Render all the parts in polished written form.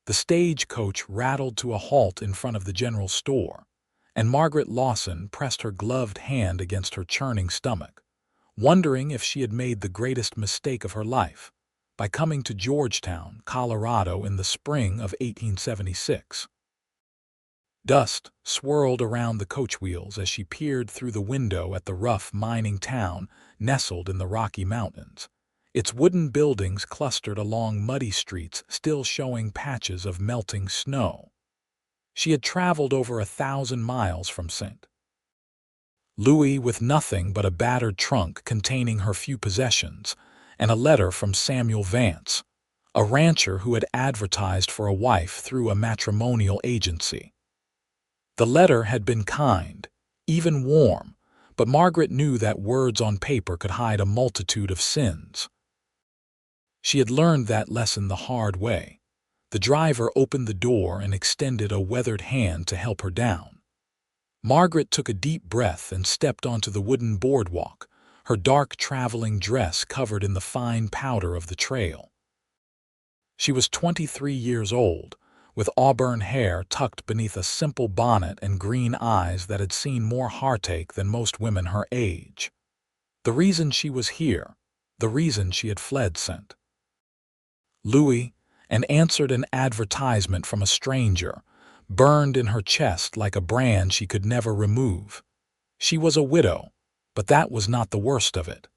The stagecoach rattled to a halt in front of the general store, and Margaret Lawson pressed her gloved hand against her churning stomach, wondering if she had made the greatest mistake of her life by coming to Georgetown, Colorado in the spring of 1876. Dust swirled around the coach wheels as she peered through the window at the rough mining town nestled in the Rocky Mountains, its wooden buildings clustered along muddy streets still showing patches of melting snow. She had traveled over 1,000 miles from St. Louis with nothing but a battered trunk containing her few possessions and a letter from Samuel Vance, a rancher who had advertised for a wife through a matrimonial agency. The letter had been kind, even warm, but Margaret knew that words on paper could hide a multitude of sins. She had learned that lesson the hard way. The driver opened the door and extended a weathered hand to help her down. Margaret took a deep breath and stepped onto the wooden boardwalk, her dark traveling dress covered in the fine powder of the trail. She was 23 years old, with auburn hair tucked beneath a simple bonnet and green eyes that had seen more heartache than most women her age. The reason she was here, the reason she had fled St. Louis and answered an advertisement from a stranger, burned in her chest like a brand she could never remove. She was a widow, but that was not the worst of it.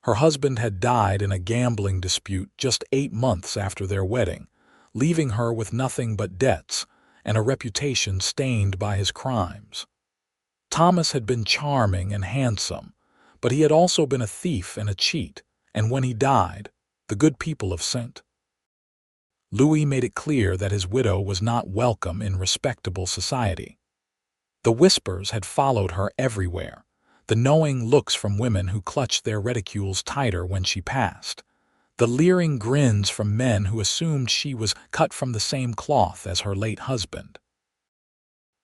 Her husband had died in a gambling dispute just 8 months after their wedding, leaving her with nothing but debts and a reputation stained by his crimes. Thomas had been charming and handsome, but he had also been a thief and a cheat, and when he died, the good people of St. Louis made it clear that his widow was not welcome in respectable society. The whispers had followed her everywhere, the knowing looks from women who clutched their reticules tighter when she passed, the leering grins from men who assumed she was cut from the same cloth as her late husband.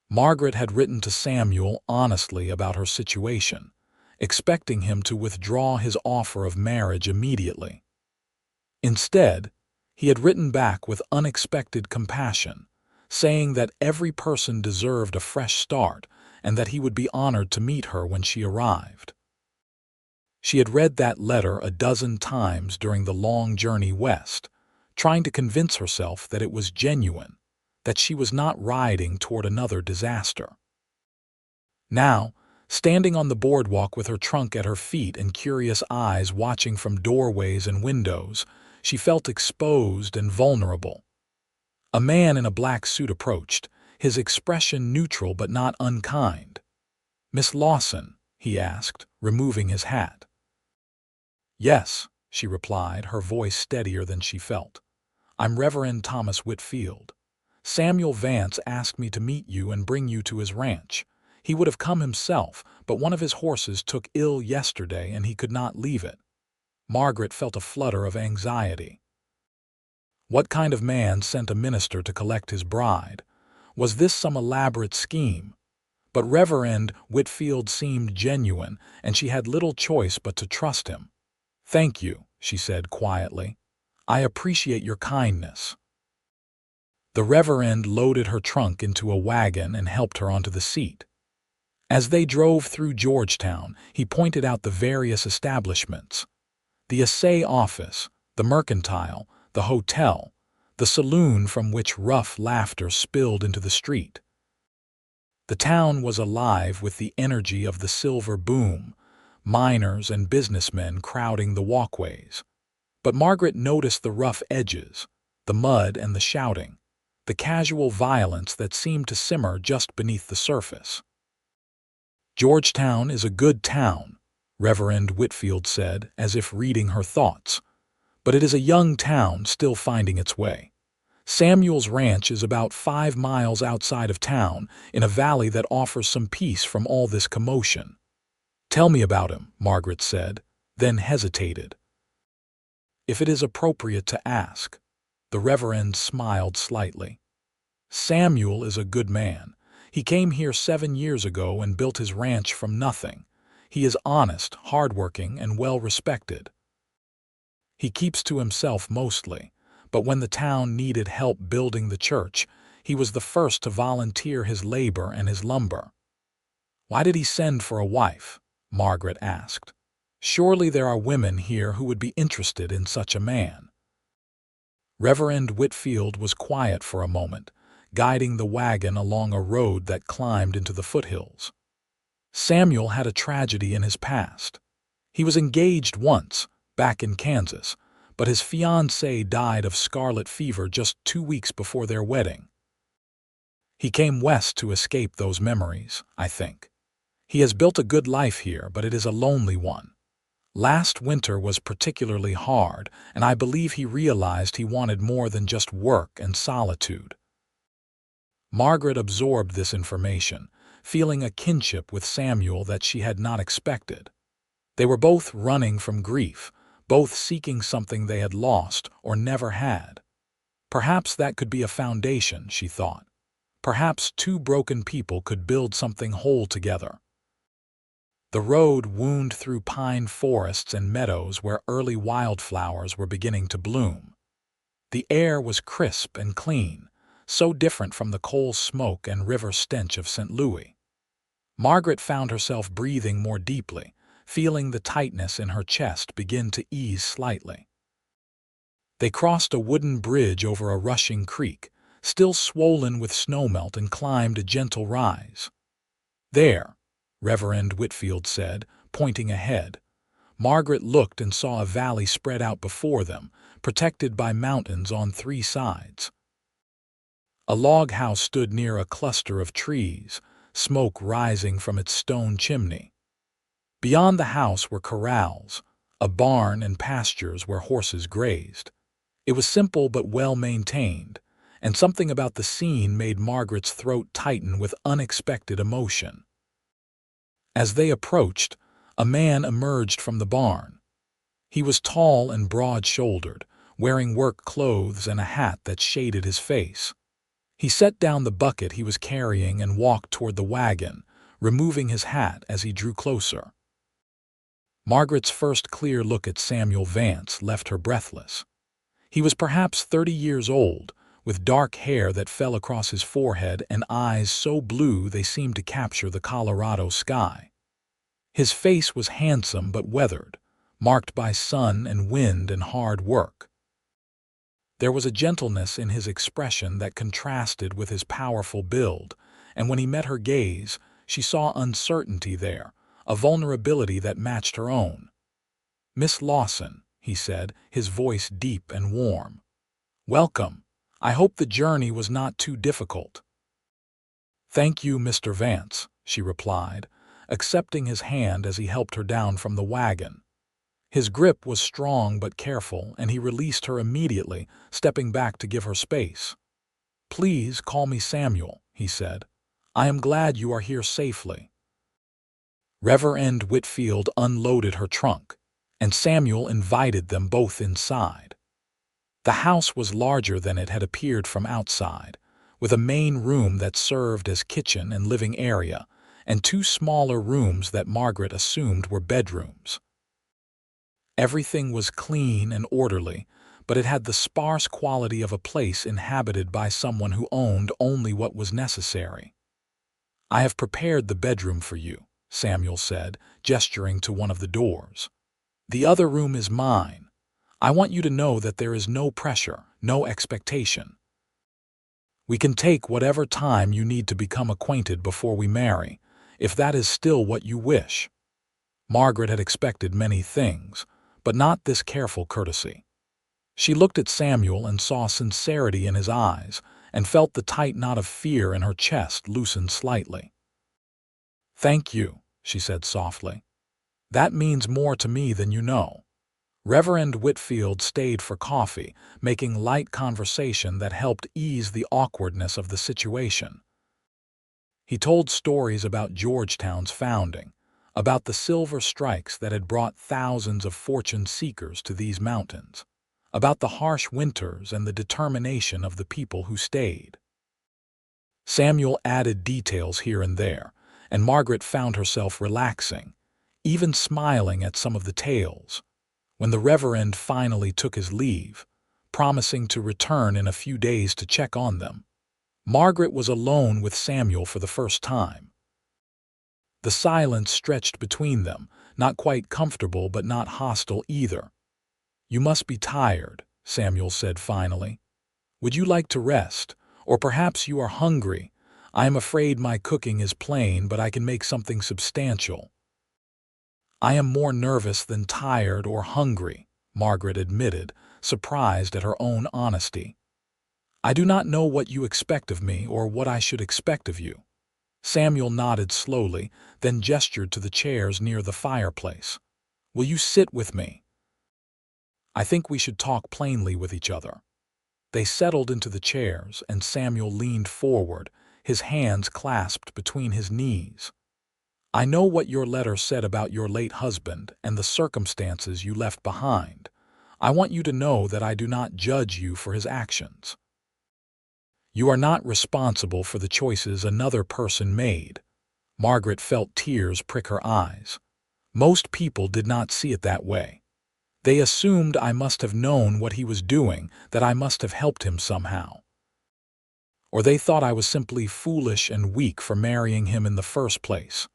Margaret had written to Samuel honestly about her situation, expecting him to withdraw his offer of marriage immediately. Instead, he had written back with unexpected compassion, saying that every person deserved a fresh start and that he would be honored to meet her when she arrived. She had read that letter a dozen times during the long journey west, trying to convince herself that it was genuine, that she was not riding toward another disaster. Now, standing on the boardwalk with her trunk at her feet and curious eyes watching from doorways and windows, she felt exposed and vulnerable. A man in a black suit approached, his expression neutral but not unkind. "Miss Lawson?" he asked, removing his hat. "Yes," she replied, her voice steadier than she felt. "I'm Reverend Thomas Whitfield. Samuel Vance asked me to meet you and bring you to his ranch. He would have come himself, but one of his horses took ill yesterday and he could not leave it." Margaret felt a flutter of anxiety. What kind of man sent a minister to collect his bride? Was this some elaborate scheme? But Reverend Whitfield seemed genuine, and she had little choice but to trust him. "Thank you," she said quietly. "I appreciate your kindness." The Reverend loaded her trunk into a wagon and helped her onto the seat. As they drove through Georgetown, he pointed out the various establishments: the assay office, the mercantile, the hotel, the saloon from which rough laughter spilled into the street. The town was alive with the energy of the silver boom, miners and businessmen crowding the walkways. But Margaret noticed the rough edges, the mud and the shouting, the casual violence that seemed to simmer just beneath the surface. "Georgetown is a good town," Reverend Whitfield said, as if reading her thoughts. "But it is a young town still finding its way. Samuel's ranch is about 5 miles outside of town, in a valley that offers some peace from all this commotion." "Tell me about him," Margaret said, then hesitated. "If it is appropriate to ask." The Reverend smiled slightly. "Samuel is a good man. He came here 7 years ago and built his ranch from nothing. He is honest, hardworking, and well-respected. He keeps to himself mostly, but when the town needed help building the church, he was the first to volunteer his labor and his lumber. "Why did he send for a wife?" Margaret asked. "Surely there are women here who would be interested in such a man." Reverend Whitfield was quiet for a moment, guiding the wagon along a road that climbed into the foothills. Samuel had a tragedy in his past. He was engaged once, back in Kansas, but his fiancée died of scarlet fever just 2 weeks before their wedding. He came west to escape those memories, I think. He has built a good life here, but it is a lonely one. Last winter was particularly hard, and I believe he realized he wanted more than just work and solitude. Margaret absorbed this information, feeling a kinship with Samuel that she had not expected. They were both running from grief, both seeking something they had lost or never had. Perhaps that could be a foundation, she thought. Perhaps two broken people could build something whole together. The road wound through pine forests and meadows where early wildflowers were beginning to bloom. The air was crisp and clean, so different from the coal smoke and river stench of St. Louis. Margaret found herself breathing more deeply, feeling the tightness in her chest begin to ease slightly. They crossed a wooden bridge over a rushing creek, still swollen with snowmelt, and climbed a gentle rise. "There," Reverend Whitfield said, pointing ahead. Margaret looked and saw a valley spread out before them, protected by mountains on 3 sides. A log house stood near a cluster of trees, smoke rising from its stone chimney. Beyond the house were corrals, a barn, and pastures where horses grazed. It was simple but well maintained, and something about the scene made Margaret's throat tighten with unexpected emotion. As they approached, a man emerged from the barn. He was tall and broad-shouldered, wearing work clothes and a hat that shaded his face. He set down the bucket he was carrying and walked toward the wagon, removing his hat as he drew closer. Margaret's first clear look at Samuel Vance left her breathless. He was perhaps 30 years old, with dark hair that fell across his forehead and eyes so blue they seemed to capture the Colorado sky. His face was handsome but weathered, marked by sun and wind and hard work. There was a gentleness in his expression that contrasted with his powerful build, and when he met her gaze, she saw uncertainty there, a vulnerability that matched her own. "Miss Lawson," he said, his voice deep and warm. "Welcome. I hope the journey was not too difficult." "Thank you, Mr. Vance," she replied, accepting his hand as he helped her down from the wagon. His grip was strong but careful, and he released her immediately, stepping back to give her space. "Please call me Samuel," he said. "I am glad you are here safely." Reverend Whitfield unloaded her trunk, and Samuel invited them both inside. The house was larger than it had appeared from outside, with a main room that served as kitchen and living area, and 2 smaller rooms that Margaret assumed were bedrooms. Everything was clean and orderly, but it had the sparse quality of a place inhabited by someone who owned only what was necessary. "I have prepared the bedroom for you," Samuel said, gesturing to one of the doors. "The other room is mine. I want you to know that there is no pressure, no expectation. We can take whatever time you need to become acquainted before we marry, if that is still what you wish." Margaret had expected many things, but not this careful courtesy. She looked at Samuel and saw sincerity in his eyes, and felt the tight knot of fear in her chest loosen slightly. "Thank you," she said softly. "That means more to me than you know." Reverend Whitfield stayed for coffee, making light conversation that helped ease the awkwardness of the situation. He told stories about Georgetown's founding, about the silver strikes that had brought thousands of fortune seekers to these mountains, about the harsh winters and the determination of the people who stayed. Samuel added details here and there, and Margaret found herself relaxing, even smiling at some of the tales. When the Reverend finally took his leave, promising to return in a few days to check on them. Margaret was alone with Samuel for the first time. The silence stretched between them, not quite comfortable but not hostile either. "You must be tired," Samuel said finally. "Would you like to rest? Or perhaps you are hungry. I am afraid my cooking is plain, but I can make something substantial." "I am more nervous than tired or hungry," Margaret admitted, surprised at her own honesty. "I do not know what you expect of me or what I should expect of you." Samuel nodded slowly, then gestured to the chairs near the fireplace. "Will you sit with me? I think we should talk plainly with each other." They settled into the chairs, and Samuel leaned forward, his hands clasped between his knees. "I know what your letter said about your late husband and the circumstances you left behind. I want you to know that I do not judge you for his actions. You are not responsible for the choices another person made." Margaret felt tears prick her eyes. Most people did not see it that way. They assumed I must have known what he was doing, that I must have helped him somehow. Or they thought I was simply foolish and weak for marrying him in the first place.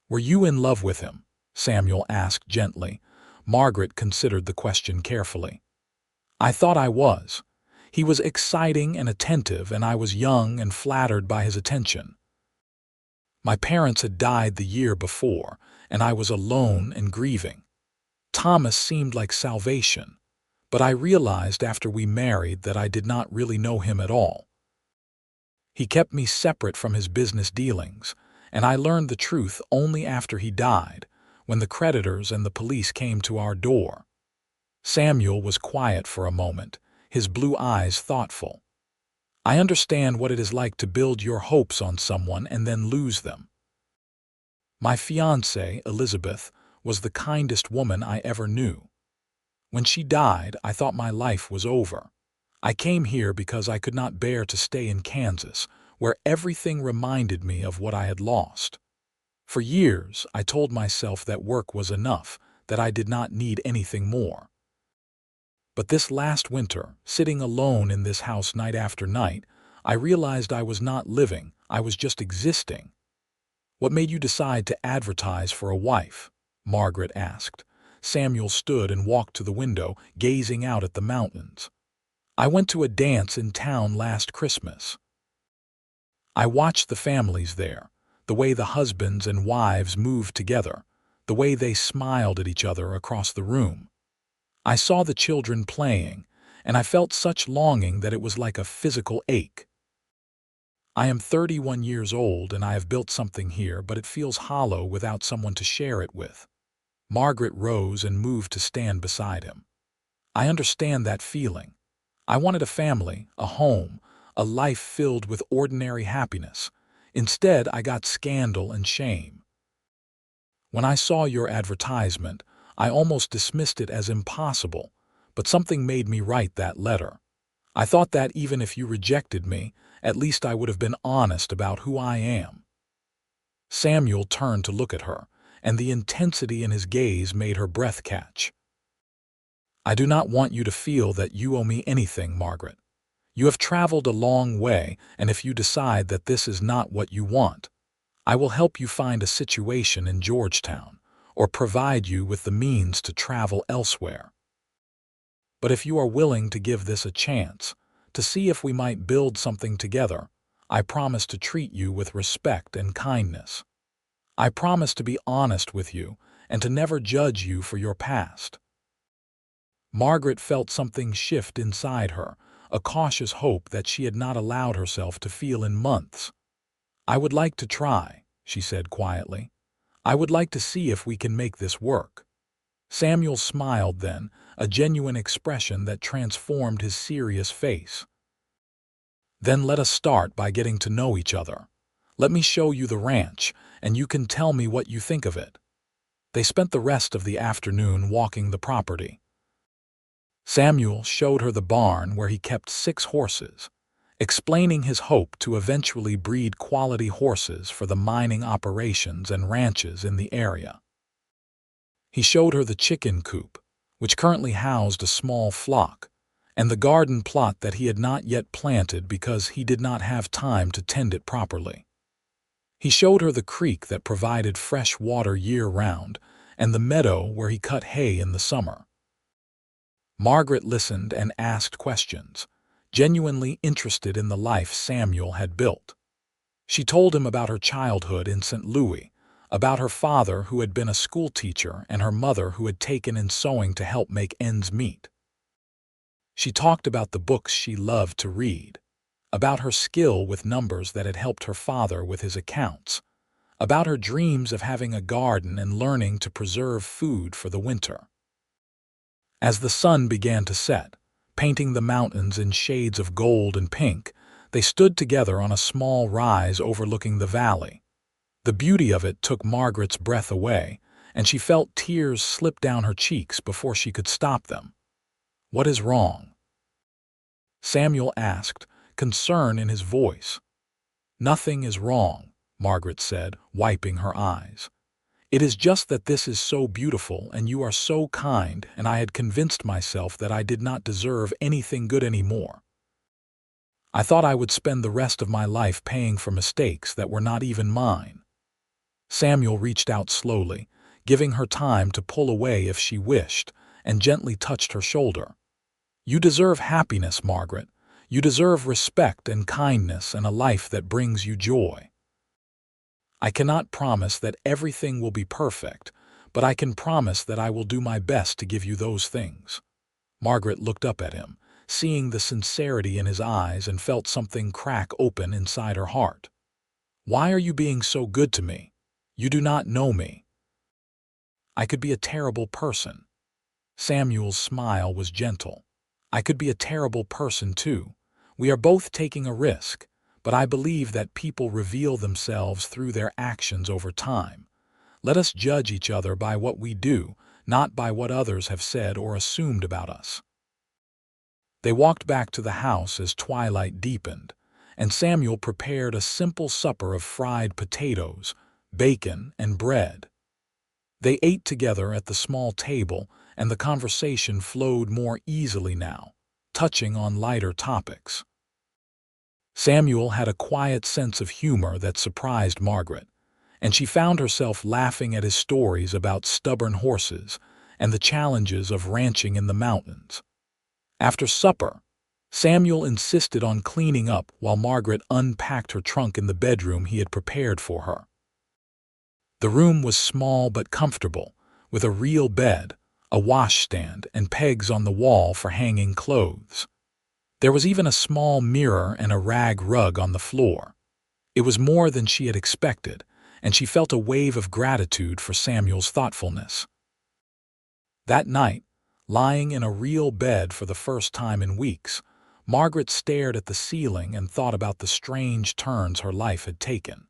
"Were you in love with him?" Samuel asked gently. Margaret considered the question carefully. "I thought I was. He was exciting and attentive, and I was young and flattered by his attention. My parents had died the year before, and I was alone and grieving. Thomas seemed like salvation, but I realized after we married that I did not really know him at all. He kept me separate from his business dealings, and I learned the truth only after he died, when the creditors and the police came to our door." Samuel was quiet for a moment, his blue eyes thoughtful. "I understand what it is like to build your hopes on someone and then lose them. My fiancée, Elizabeth, was the kindest woman I ever knew. When she died, I thought my life was over. I came here because I could not bear to stay in Kansas, where everything reminded me of what I had lost. For years, I told myself that work was enough, that I did not need anything more. But this last winter, sitting alone in this house night after night, I realized I was not living, I was just existing." "What made you decide to advertise for a wife?" Margaret asked. Samuel stood and walked to the window, gazing out at the mountains. "I went to a dance in town last Christmas. I watched the families there, the way the husbands and wives moved together, the way they smiled at each other across the room. I saw the children playing, and I felt such longing that it was like a physical ache. I am 31 years old and I have built something here, but it feels hollow without someone to share it with." Margaret rose and moved to stand beside him. "I understand that feeling. I wanted a family, a home, a life filled with ordinary happiness. Instead, I got scandal and shame. When I saw your advertisement, I almost dismissed it as impossible, but something made me write that letter. I thought that even if you rejected me, at least I would have been honest about who I am." Samuel turned to look at her, and the intensity in his gaze made her breath catch. "I do not want you to feel that you owe me anything, Margaret. You have traveled a long way, and if you decide that this is not what you want, I will help you find a situation in Georgetown, or provide you with the means to travel elsewhere. But if you are willing to give this a chance, to see if we might build something together, I promise to treat you with respect and kindness. I promise to be honest with you and to never judge you for your past." Margaret felt something shift inside her, a cautious hope that she had not allowed herself to feel in months. "I would like to try," she said quietly. "I would like to see if we can make this work." Samuel smiled then, a genuine expression that transformed his serious face. "Then let us start by getting to know each other. Let me show you the ranch, and you can tell me what you think of it." They spent the rest of the afternoon walking the property. Samuel showed her the barn where he kept 6 horses, explaining his hope to eventually breed quality horses for the mining operations and ranches in the area. He showed her the chicken coop, which currently housed a small flock, and the garden plot that he had not yet planted because he did not have time to tend it properly. He showed her the creek that provided fresh water year-round and the meadow where he cut hay in the summer. Margaret listened and asked questions, genuinely interested in the life Samuel had built. She told him about her childhood in St. Louis, about her father who had been a schoolteacher and her mother who had taken in sewing to help make ends meet. She talked about the books she loved to read, about her skill with numbers that had helped her father with his accounts, about her dreams of having a garden and learning to preserve food for the winter. As the sun began to set, painting the mountains in shades of gold and pink, they stood together on a small rise overlooking the valley. The beauty of it took Margaret's breath away, and she felt tears slip down her cheeks before she could stop them. "What is wrong?" Samuel asked, concern in his voice. "Nothing is wrong," Margaret said, wiping her eyes. "It is just that this is so beautiful and you are so kind, and I had convinced myself that I did not deserve anything good anymore. I thought I would spend the rest of my life paying for mistakes that were not even mine." Samuel reached out slowly, giving her time to pull away if she wished, and gently touched her shoulder. "You deserve happiness, Margaret. You deserve respect and kindness and a life that brings you joy. I cannot promise that everything will be perfect, but I can promise that I will do my best to give you those things." Margaret looked up at him, seeing the sincerity in his eyes, and felt something crack open inside her heart. "Why are you being so good to me? You do not know me." "I could be a terrible person." Samuel's smile was gentle. "I could be a terrible person too. We are both taking a risk, but I believe that people reveal themselves through their actions over time. Let us judge each other by what we do, not by what others have said or assumed about us." They walked back to the house as twilight deepened, and Samuel prepared a simple supper of fried potatoes, bacon, and bread. They ate together at the small table, and the conversation flowed more easily now, touching on lighter topics. Samuel had a quiet sense of humor that surprised Margaret, and she found herself laughing at his stories about stubborn horses and the challenges of ranching in the mountains. After supper, Samuel insisted on cleaning up while Margaret unpacked her trunk in the bedroom he had prepared for her. The room was small but comfortable, with a real bed, a washstand, and pegs on the wall for hanging clothes. There was even a small mirror and a rag rug on the floor. It was more than she had expected, and she felt a wave of gratitude for Samuel's thoughtfulness. That night, lying in a real bed for the first time in weeks, Margaret stared at the ceiling and thought about the strange turns her life had taken.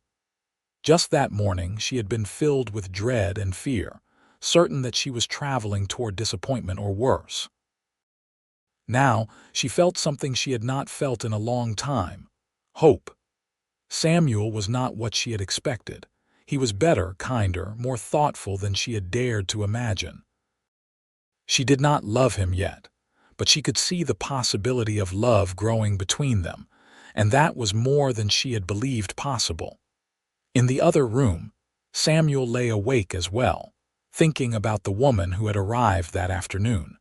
Just that morning, she had been filled with dread and fear, certain that she was traveling toward disappointment or worse. Now, she felt something she had not felt in a long time: hope. Samuel was not what she had expected. He was better, kinder, more thoughtful than she had dared to imagine. She did not love him yet, but she could see the possibility of love growing between them, and that was more than she had believed possible. In the other room, Samuel lay awake as well, thinking about the woman who had arrived that afternoon.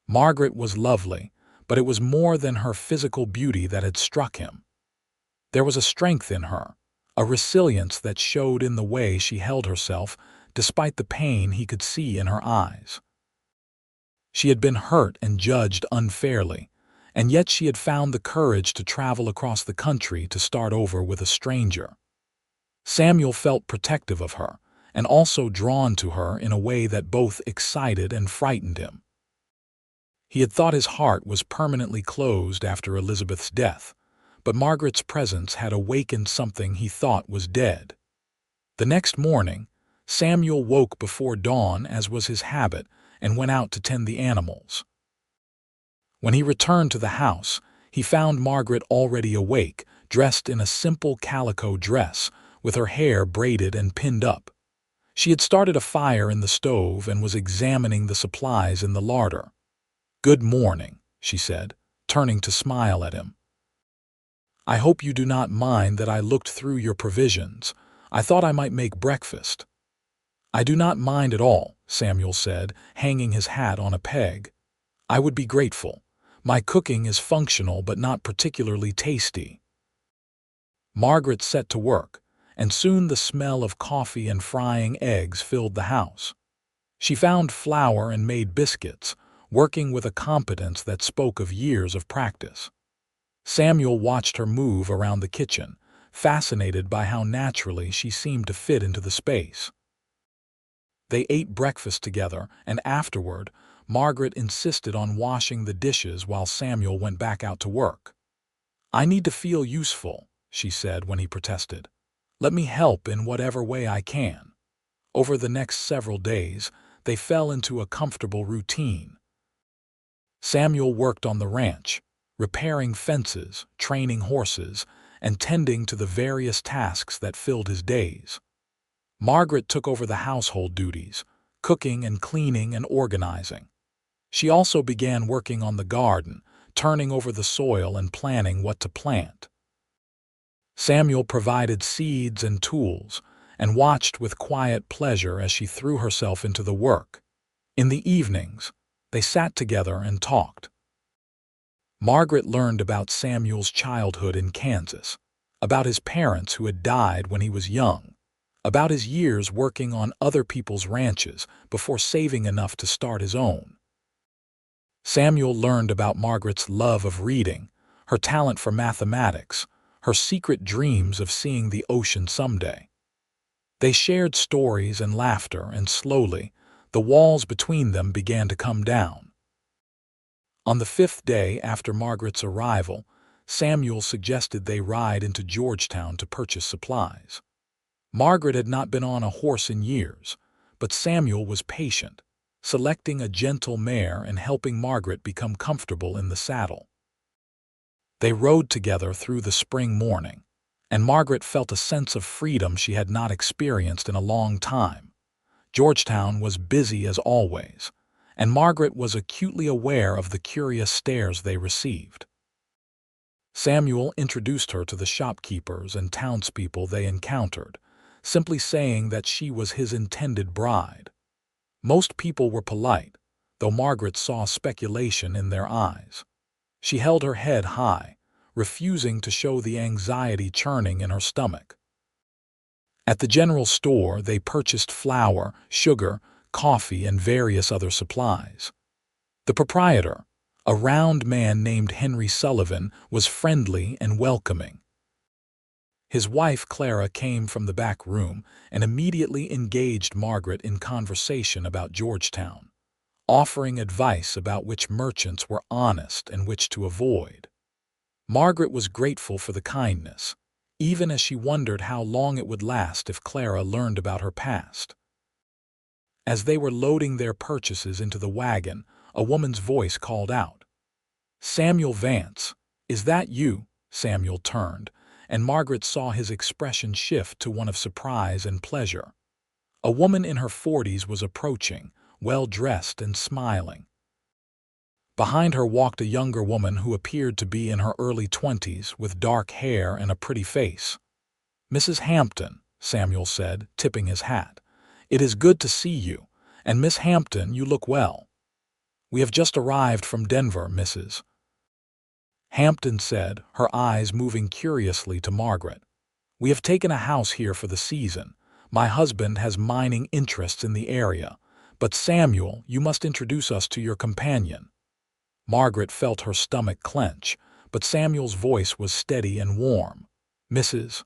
Margaret was lovely, but it was more than her physical beauty that had struck him. There was a strength in her, a resilience that showed in the way she held herself despite the pain he could see in her eyes. She had been hurt and judged unfairly, and yet she had found the courage to travel across the country to start over with a stranger. Samuel felt protective of her, and also drawn to her in a way that both excited and frightened him. He had thought his heart was permanently closed after Elizabeth's death, but Margaret's presence had awakened something he thought was dead. The next morning, Samuel woke before dawn, as was his habit, and went out to tend the animals. When he returned to the house, he found Margaret already awake, dressed in a simple calico dress, with her hair braided and pinned up. She had started a fire in the stove and was examining the supplies in the larder. "Good morning," she said, turning to smile at him. "I hope you do not mind that I looked through your provisions. I thought I might make breakfast." "I do not mind at all," Samuel said, hanging his hat on a peg. "I would be grateful. My cooking is functional but not particularly tasty." Margaret set to work, and soon the smell of coffee and frying eggs filled the house. She found flour and made biscuits, working with a competence that spoke of years of practice. Samuel watched her move around the kitchen, fascinated by how naturally she seemed to fit into the space. They ate breakfast together, and afterward, Margaret insisted on washing the dishes while Samuel went back out to work. "I need to feel useful," she said when he protested. "Let me help in whatever way I can." Over the next several days, they fell into a comfortable routine. Samuel worked on the ranch, repairing fences, training horses, and tending to the various tasks that filled his days. Margaret took over the household duties, cooking and cleaning and organizing. She also began working on the garden, turning over the soil and planning what to plant. Samuel provided seeds and tools, and watched with quiet pleasure as she threw herself into the work. In the evenings, they sat together and talked. Margaret learned about Samuel's childhood in Kansas, about his parents who had died when he was young, about his years working on other people's ranches before saving enough to start his own. Samuel learned about Margaret's love of reading, her talent for mathematics, her secret dreams of seeing the ocean someday. They shared stories and laughter, and slowly, the walls between them began to come down. On the 5th day after Margaret's arrival, Samuel suggested they ride into Georgetown to purchase supplies. Margaret had not been on a horse in years, but Samuel was patient, selecting a gentle mare and helping Margaret become comfortable in the saddle. They rode together through the spring morning, and Margaret felt a sense of freedom she had not experienced in a long time. Georgetown was busy as always, and Margaret was acutely aware of the curious stares they received. Samuel introduced her to the shopkeepers and townspeople they encountered, simply saying that she was his intended bride. Most people were polite, though Margaret saw speculation in their eyes. She held her head high, refusing to show the anxiety churning in her stomach. At the general store, they purchased flour, sugar, coffee, and various other supplies. The proprietor, a round man named Henry Sullivan, was friendly and welcoming. His wife Clara came from the back room and immediately engaged Margaret in conversation about Georgetown, offering advice about which merchants were honest and which to avoid. Margaret was grateful for the kindness, even as she wondered how long it would last if Clara learned about her past. As they were loading their purchases into the wagon, a woman's voice called out, "Samuel Vance, is that you?" Samuel turned, and Margaret saw his expression shift to one of surprise and pleasure. A woman in her 40s was approaching, well-dressed and smiling. Behind her walked a younger woman who appeared to be in her early 20s with dark hair and a pretty face. "Mrs. Hampton," Samuel said, tipping his hat. "It is good to see you, and Miss Hampton, you look well." "We have just arrived from Denver, Mrs. Hampton said, her eyes moving curiously to Margaret. "We have taken a house here for the season. My husband has mining interests in the area, but Samuel, you must introduce us to your companion." Margaret felt her stomach clench, but Samuel's voice was steady and warm. "Mrs.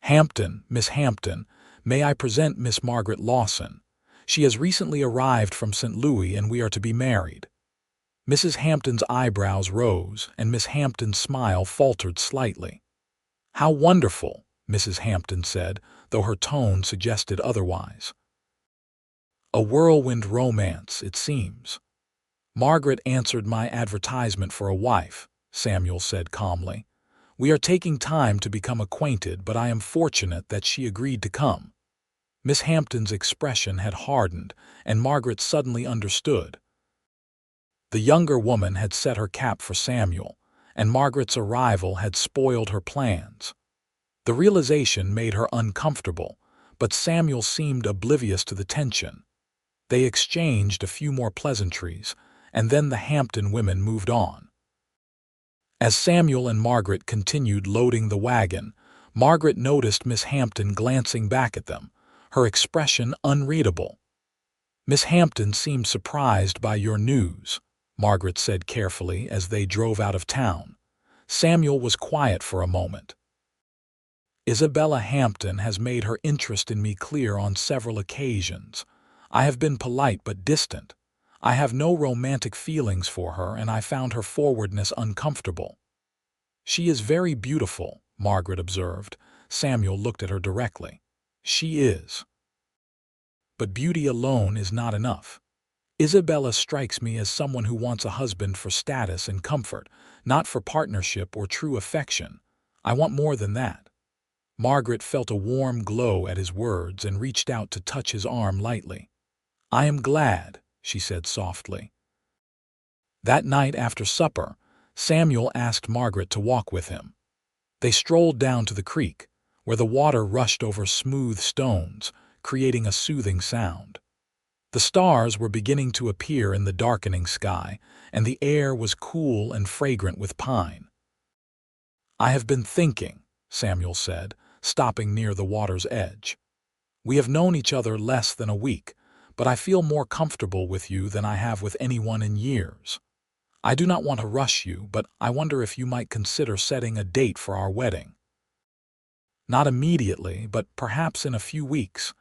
Hampton, Miss Hampton, may I present Miss Margaret Lawson? She has recently arrived from St. Louis and we are to be married." Mrs. Hampton's eyebrows rose and Miss Hampton's smile faltered slightly. "How wonderful," Mrs. Hampton said, though her tone suggested otherwise. "A whirlwind romance, it seems." "Margaret answered my advertisement for a wife," Samuel said calmly. "We are taking time to become acquainted, but I am fortunate that she agreed to come." Miss Hampton's expression had hardened, and Margaret suddenly understood. The younger woman had set her cap for Samuel, and Margaret's arrival had spoiled her plans. The realization made her uncomfortable, but Samuel seemed oblivious to the tension. They exchanged a few more pleasantries, and then the Hampton women moved on. As Samuel and Margaret continued loading the wagon, Margaret noticed Miss Hampton glancing back at them, her expression unreadable. "Miss Hampton seemed surprised by your news," Margaret said carefully as they drove out of town. Samuel was quiet for a moment. "Isabella Hampton has made her interest in me clear on several occasions. I have been polite but distant. I have no romantic feelings for her, and I found her forwardness uncomfortable." "She is very beautiful," Margaret observed. Samuel looked at her directly. "She is. But beauty alone is not enough. Isabella strikes me as someone who wants a husband for status and comfort, not for partnership or true affection. I want more than that." Margaret felt a warm glow at his words and reached out to touch his arm lightly. "I am glad," she said softly. That night after supper, Samuel asked Margaret to walk with him. They strolled down to the creek, where the water rushed over smooth stones, creating a soothing sound. The stars were beginning to appear in the darkening sky, and the air was cool and fragrant with pine. "I have been thinking," Samuel said, stopping near the water's edge. "We have known each other less than a week, but I feel more comfortable with you than I have with anyone in years. I do not want to rush you, but I wonder if you might consider setting a date for our wedding. Not immediately, but perhaps in a few weeks.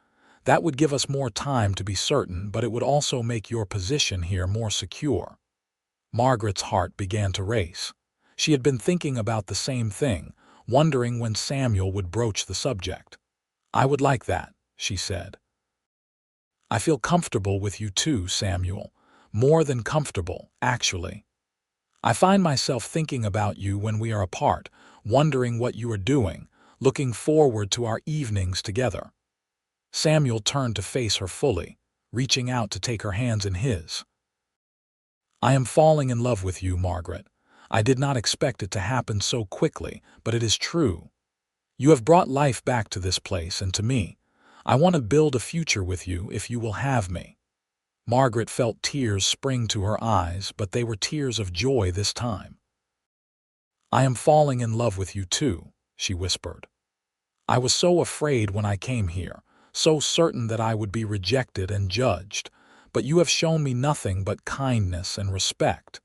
That would give us more time to be certain, but it would also make your position here more secure." Margaret's heart began to race. She had been thinking about the same thing, wondering when Samuel would broach the subject. "I would like that," she said. "I feel comfortable with you too, Samuel. More than comfortable, actually. I find myself thinking about you when we are apart, wondering what you are doing, looking forward to our evenings together." Samuel turned to face her fully, reaching out to take her hands in his. "I am falling in love with you, Margaret. I did not expect it to happen so quickly, but it is true. You have brought life back to this place and to me. I want to build a future with you if you will have me." Margaret felt tears spring to her eyes, but they were tears of joy this time. "I am falling in love with you too," she whispered. "I was so afraid when I came here, so certain that I would be rejected and judged, but you have shown me nothing but kindness and respect.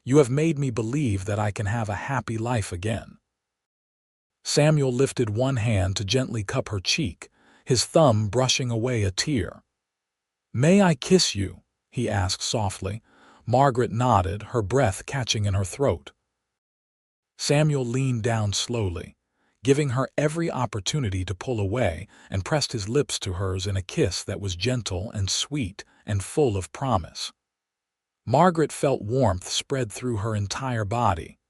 You have made me believe that I can have a happy life again." Samuel lifted one hand to gently cup her cheek, his thumb brushing away a tear. "May I kiss you?" he asked softly. Margaret nodded, her breath catching in her throat. Samuel leaned down slowly, giving her every opportunity to pull away, and pressed his lips to hers in a kiss that was gentle and sweet and full of promise. Margaret felt warmth spread through her entire body,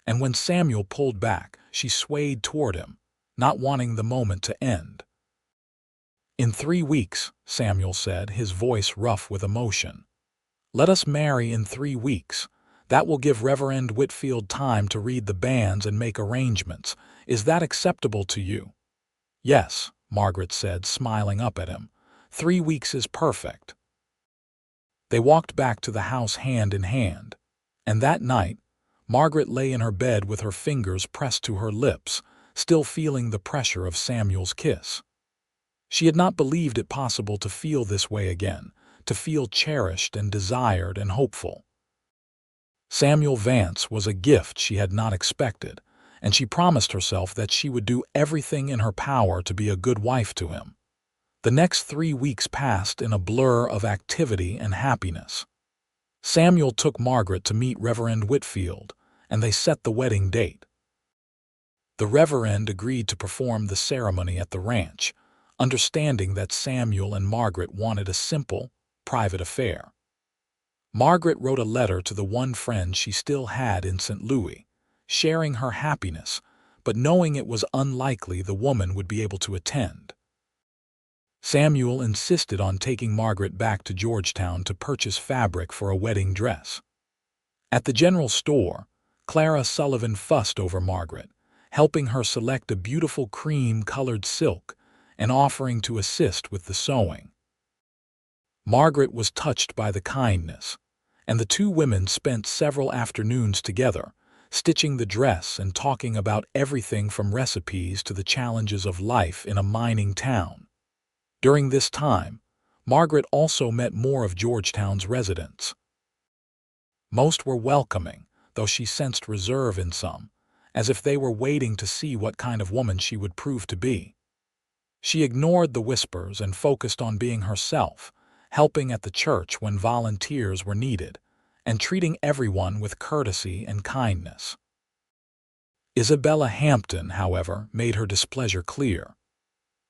and when Samuel pulled back, she swayed toward him, not wanting the moment to end. "In 3 weeks," Samuel said, his voice rough with emotion. "Let us marry in 3 weeks. That will give Reverend Whitfield time to read the banns and make arrangements. Is that acceptable to you?" "Yes," Margaret said, smiling up at him. 3 weeks is perfect." They walked back to the house hand in hand, and that night, Margaret lay in her bed with her fingers pressed to her lips, still feeling the pressure of Samuel's kiss. She had not believed it possible to feel this way again, to feel cherished and desired and hopeful. Samuel Vance was a gift she had not expected, and she promised herself that she would do everything in her power to be a good wife to him. The next 3 weeks passed in a blur of activity and happiness. Samuel took Margaret to meet Reverend Whitfield, and they set the wedding date. The Reverend agreed to perform the ceremony at the ranch, understanding that Samuel and Margaret wanted a simple, private affair. Margaret wrote a letter to the one friend she still had in St. Louis, sharing her happiness, but knowing it was unlikely the woman would be able to attend. Samuel insisted on taking Margaret back to Georgetown to purchase fabric for a wedding dress. At the general store, Clara Sullivan fussed over Margaret, helping her select a beautiful cream-colored silk and offering to assist with the sewing. Margaret was touched by the kindness, and the two women spent several afternoons together, stitching the dress and talking about everything from recipes to the challenges of life in a mining town. During this time, Margaret also met more of Georgetown's residents. Most were welcoming, though she sensed reserve in some, as if they were waiting to see what kind of woman she would prove to be. She ignored the whispers and focused on being herself, helping at the church when volunteers were needed, and treating everyone with courtesy and kindness. Isabella Hampton, however, made her displeasure clear.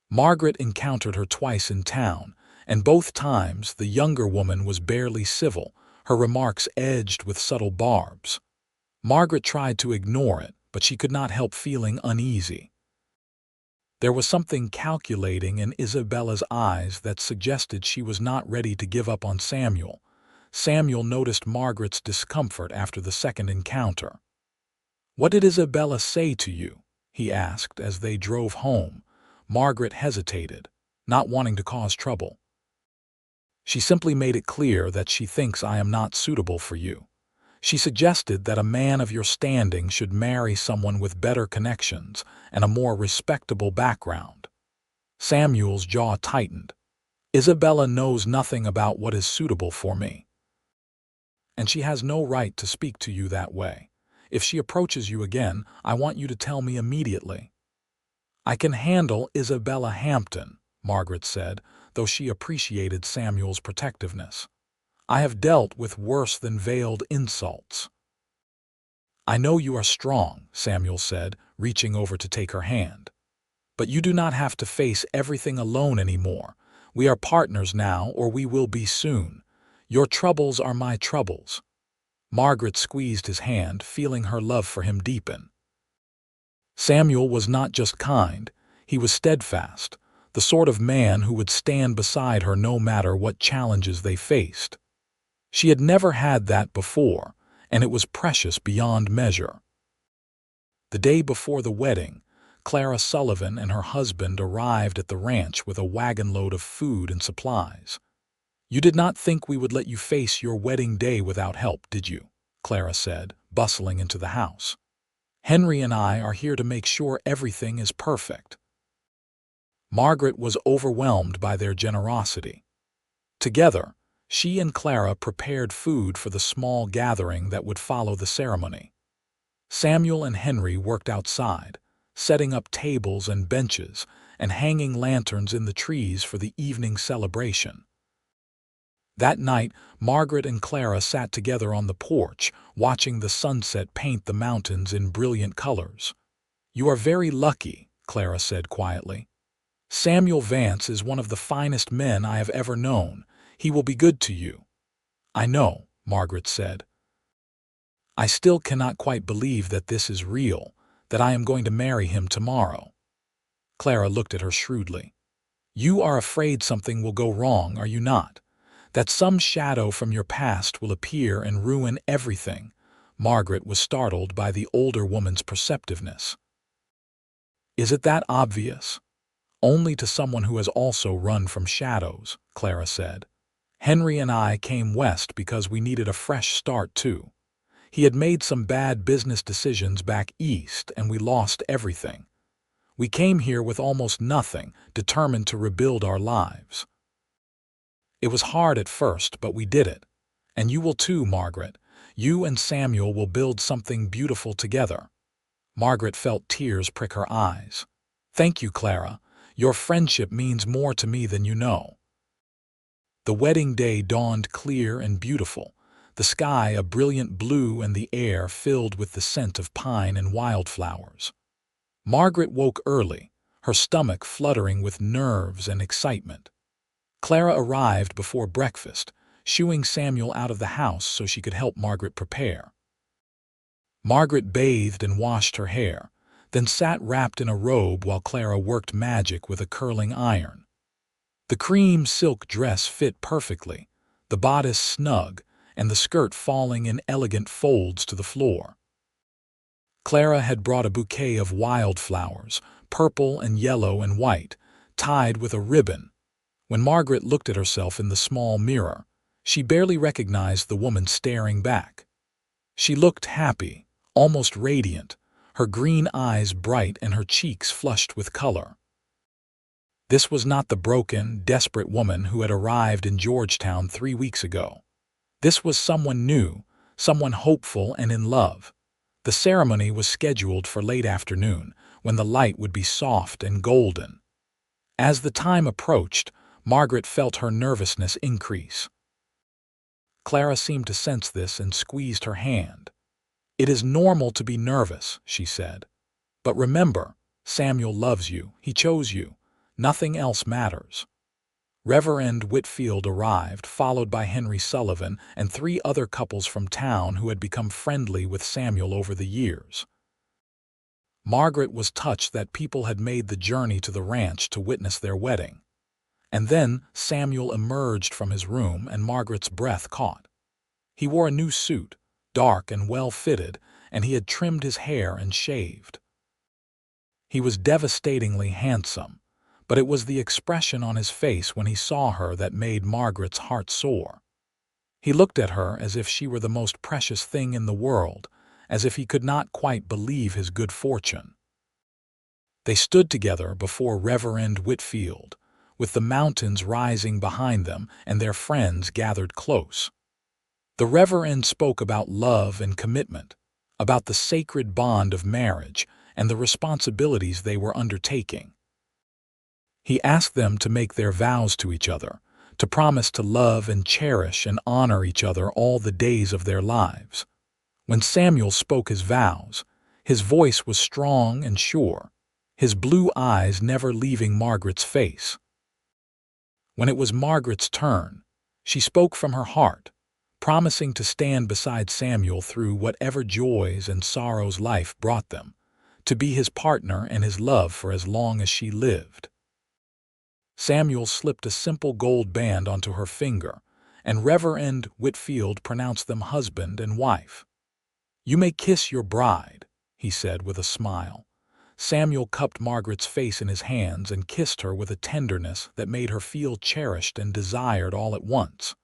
Margaret encountered her twice in town, and both times the younger woman was barely civil, her remarks edged with subtle barbs. Margaret tried to ignore it, but she could not help feeling uneasy. There was something calculating in Isabella's eyes that suggested she was not ready to give up on Samuel. Samuel noticed Margaret's discomfort after the second encounter. "What did Isabella say to you?" he asked as they drove home. Margaret hesitated, not wanting to cause trouble. "She simply made it clear that she thinks I am not suitable for you. She suggested that a man of your standing should marry someone with better connections and a more respectable background." Samuel's jaw tightened. "Isabella knows nothing about what is suitable for me. And she has no right to speak to you that way. If she approaches you again, I want you to tell me immediately." "I can handle Isabella Hampton," Margaret said, though she appreciated Samuel's protectiveness. "I have dealt with worse than veiled insults." "I know you are strong," Samuel said, reaching over to take her hand. "But you do not have to face everything alone anymore. We are partners now, or we will be soon. Your troubles are my troubles." Margaret squeezed his hand, feeling her love for him deepen. Samuel was not just kind, he was steadfast, the sort of man who would stand beside her no matter what challenges they faced. She had never had that before, and it was precious beyond measure. The day before the wedding, Clara Sullivan and her husband arrived at the ranch with a wagon load of food and supplies. "You did not think we would let you face your wedding day without help, did you?" Clara said, bustling into the house. "Henry and I are here to make sure everything is perfect." Margaret was overwhelmed by their generosity. Together, she and Clara prepared food for the small gathering that would follow the ceremony. Samuel and Henry worked outside, setting up tables and benches and hanging lanterns in the trees for the evening celebration. That night, Margaret and Clara sat together on the porch, watching the sunset paint the mountains in brilliant colors. "You are very lucky," Clara said quietly. "Samuel Vance is one of the finest men I have ever known. He will be good to you." "I know," Margaret said. "I still cannot quite believe that this is real, that I am going to marry him tomorrow." Clara looked at her shrewdly. "You are afraid something will go wrong, are you not? That some shadow from your past will appear and ruin everything." Margaret was startled by the older woman's perceptiveness. "Is it that obvious?" "Only to someone who has also run from shadows," Clara said. "Henry and I came west because we needed a fresh start too. He had made some bad business decisions back east and we lost everything. We came here with almost nothing, determined to rebuild our lives. It was hard at first, but we did it. And you will too, Margaret. You and Samuel will build something beautiful together." Margaret felt tears prick her eyes. "Thank you, Clara. Your friendship means more to me than you know." The wedding day dawned clear and beautiful, the sky a brilliant blue and the air filled with the scent of pine and wildflowers. Margaret woke early, her stomach fluttering with nerves and excitement. Clara arrived before breakfast, shooing Samuel out of the house so she could help Margaret prepare. Margaret bathed and washed her hair, then sat wrapped in a robe while Clara worked magic with a curling iron. The cream silk dress fit perfectly, the bodice snug, and the skirt falling in elegant folds to the floor. Clara had brought a bouquet of wildflowers, purple and yellow and white, tied with a ribbon. When Margaret looked at herself in the small mirror, she barely recognized the woman staring back. She looked happy, almost radiant, her green eyes bright and her cheeks flushed with color. This was not the broken, desperate woman who had arrived in Georgetown 3 weeks ago. This was someone new, someone hopeful and in love. The ceremony was scheduled for late afternoon, when the light would be soft and golden. As the time approached, Margaret felt her nervousness increase. Clara seemed to sense this and squeezed her hand. "It is normal to be nervous," she said. "But remember, Samuel loves you. He chose you. Nothing else matters." Reverend Whitfield arrived, followed by Henry Sullivan and 3 other couples from town who had become friendly with Samuel over the years. Margaret was touched that people had made the journey to the ranch to witness their wedding. And then Samuel emerged from his room and Margaret's breath caught. He wore a new suit, dark and well-fitted, and he had trimmed his hair and shaved. He was devastatingly handsome, but it was the expression on his face when he saw her that made Margaret's heart soar. He looked at her as if she were the most precious thing in the world, as if he could not quite believe his good fortune. They stood together before Reverend Whitfield, with the mountains rising behind them and their friends gathered close. The Reverend spoke about love and commitment, about the sacred bond of marriage and the responsibilities they were undertaking. He asked them to make their vows to each other, to promise to love and cherish and honor each other all the days of their lives. When Samuel spoke his vows, his voice was strong and sure, his blue eyes never leaving Margaret's face. When it was Margaret's turn, she spoke from her heart, promising to stand beside Samuel through whatever joys and sorrows life brought them, to be his partner and his love for as long as she lived. Samuel slipped a simple gold band onto her finger, and Reverend Whitfield pronounced them husband and wife. "You may kiss your bride," he said with a smile. Samuel cupped Margaret's face in his hands and kissed her with a tenderness that made her feel cherished and desired all at once.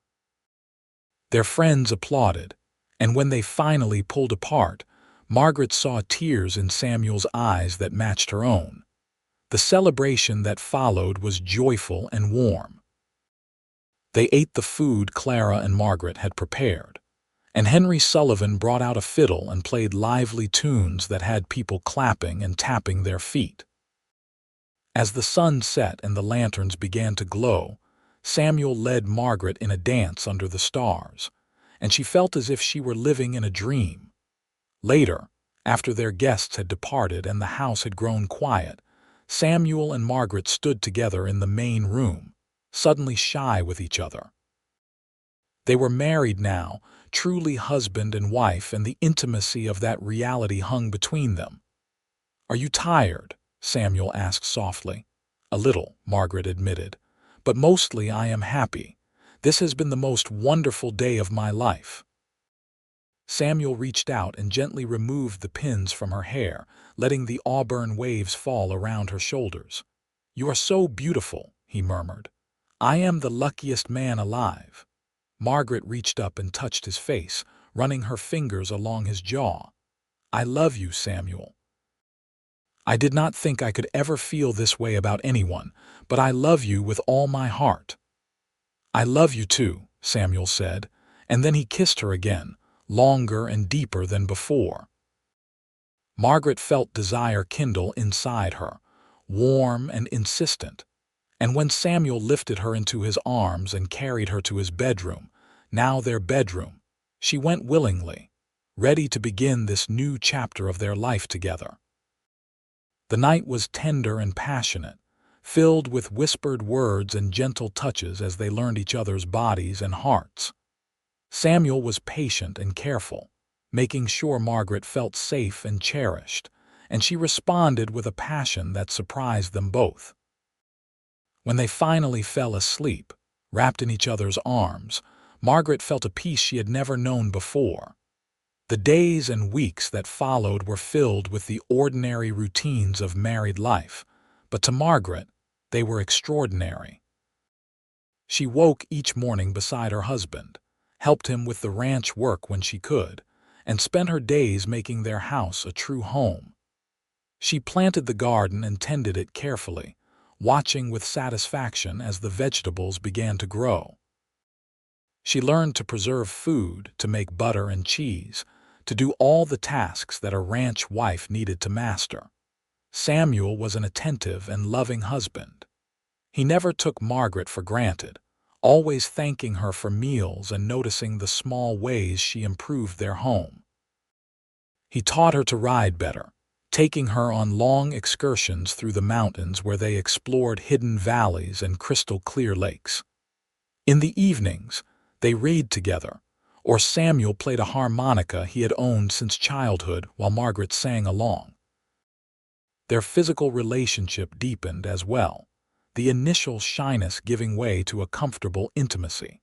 Their friends applauded, and when they finally pulled apart, Margaret saw tears in Samuel's eyes that matched her own. The celebration that followed was joyful and warm. They ate the food Clara and Margaret had prepared, and Henry Sullivan brought out a fiddle and played lively tunes that had people clapping and tapping their feet. As the sun set and the lanterns began to glow, Samuel led Margaret in a dance under the stars, and she felt as if she were living in a dream. Later, after their guests had departed and the house had grown quiet, Samuel and Margaret stood together in the main room, suddenly shy with each other. They were married now, truly husband and wife, and the intimacy of that reality hung between them. "Are you tired?" Samuel asked softly. "A little," Margaret admitted, "but mostly I am happy. This has been the most wonderful day of my life." Samuel reached out and gently removed the pins from her hair, letting the auburn waves fall around her shoulders. "You are so beautiful," he murmured. "I am the luckiest man alive." Margaret reached up and touched his face, running her fingers along his jaw. "I love you, Samuel. I did not think I could ever feel this way about anyone, but I love you with all my heart." "I love you too," Samuel said, and then he kissed her again, longer and deeper than before. Margaret felt desire kindle inside her, warm and insistent, and when Samuel lifted her into his arms and carried her to his bedroom, now their bedroom, she went willingly, ready to begin this new chapter of their life together. The night was tender and passionate, filled with whispered words and gentle touches as they learned each other's bodies and hearts. Samuel was patient and careful, making sure Margaret felt safe and cherished, and she responded with a passion that surprised them both. When they finally fell asleep, wrapped in each other's arms, Margaret felt a peace she had never known before. The days and weeks that followed were filled with the ordinary routines of married life, but to Margaret, they were extraordinary. She woke each morning beside her husband, helped him with the ranch work when she could, and spent her days making their house a true home. She planted the garden and tended it carefully, watching with satisfaction as the vegetables began to grow. She learned to preserve food, to make butter and cheese, to do all the tasks that a ranch wife needed to master. Samuel was an attentive and loving husband. He never took Margaret for granted, always thanking her for meals and noticing the small ways she improved their home. He taught her to ride better, taking her on long excursions through the mountains where they explored hidden valleys and crystal-clear lakes. In the evenings, they read together, or Samuel played a harmonica he had owned since childhood while Margaret sang along. Their physical relationship deepened as well, the initial shyness giving way to a comfortable intimacy.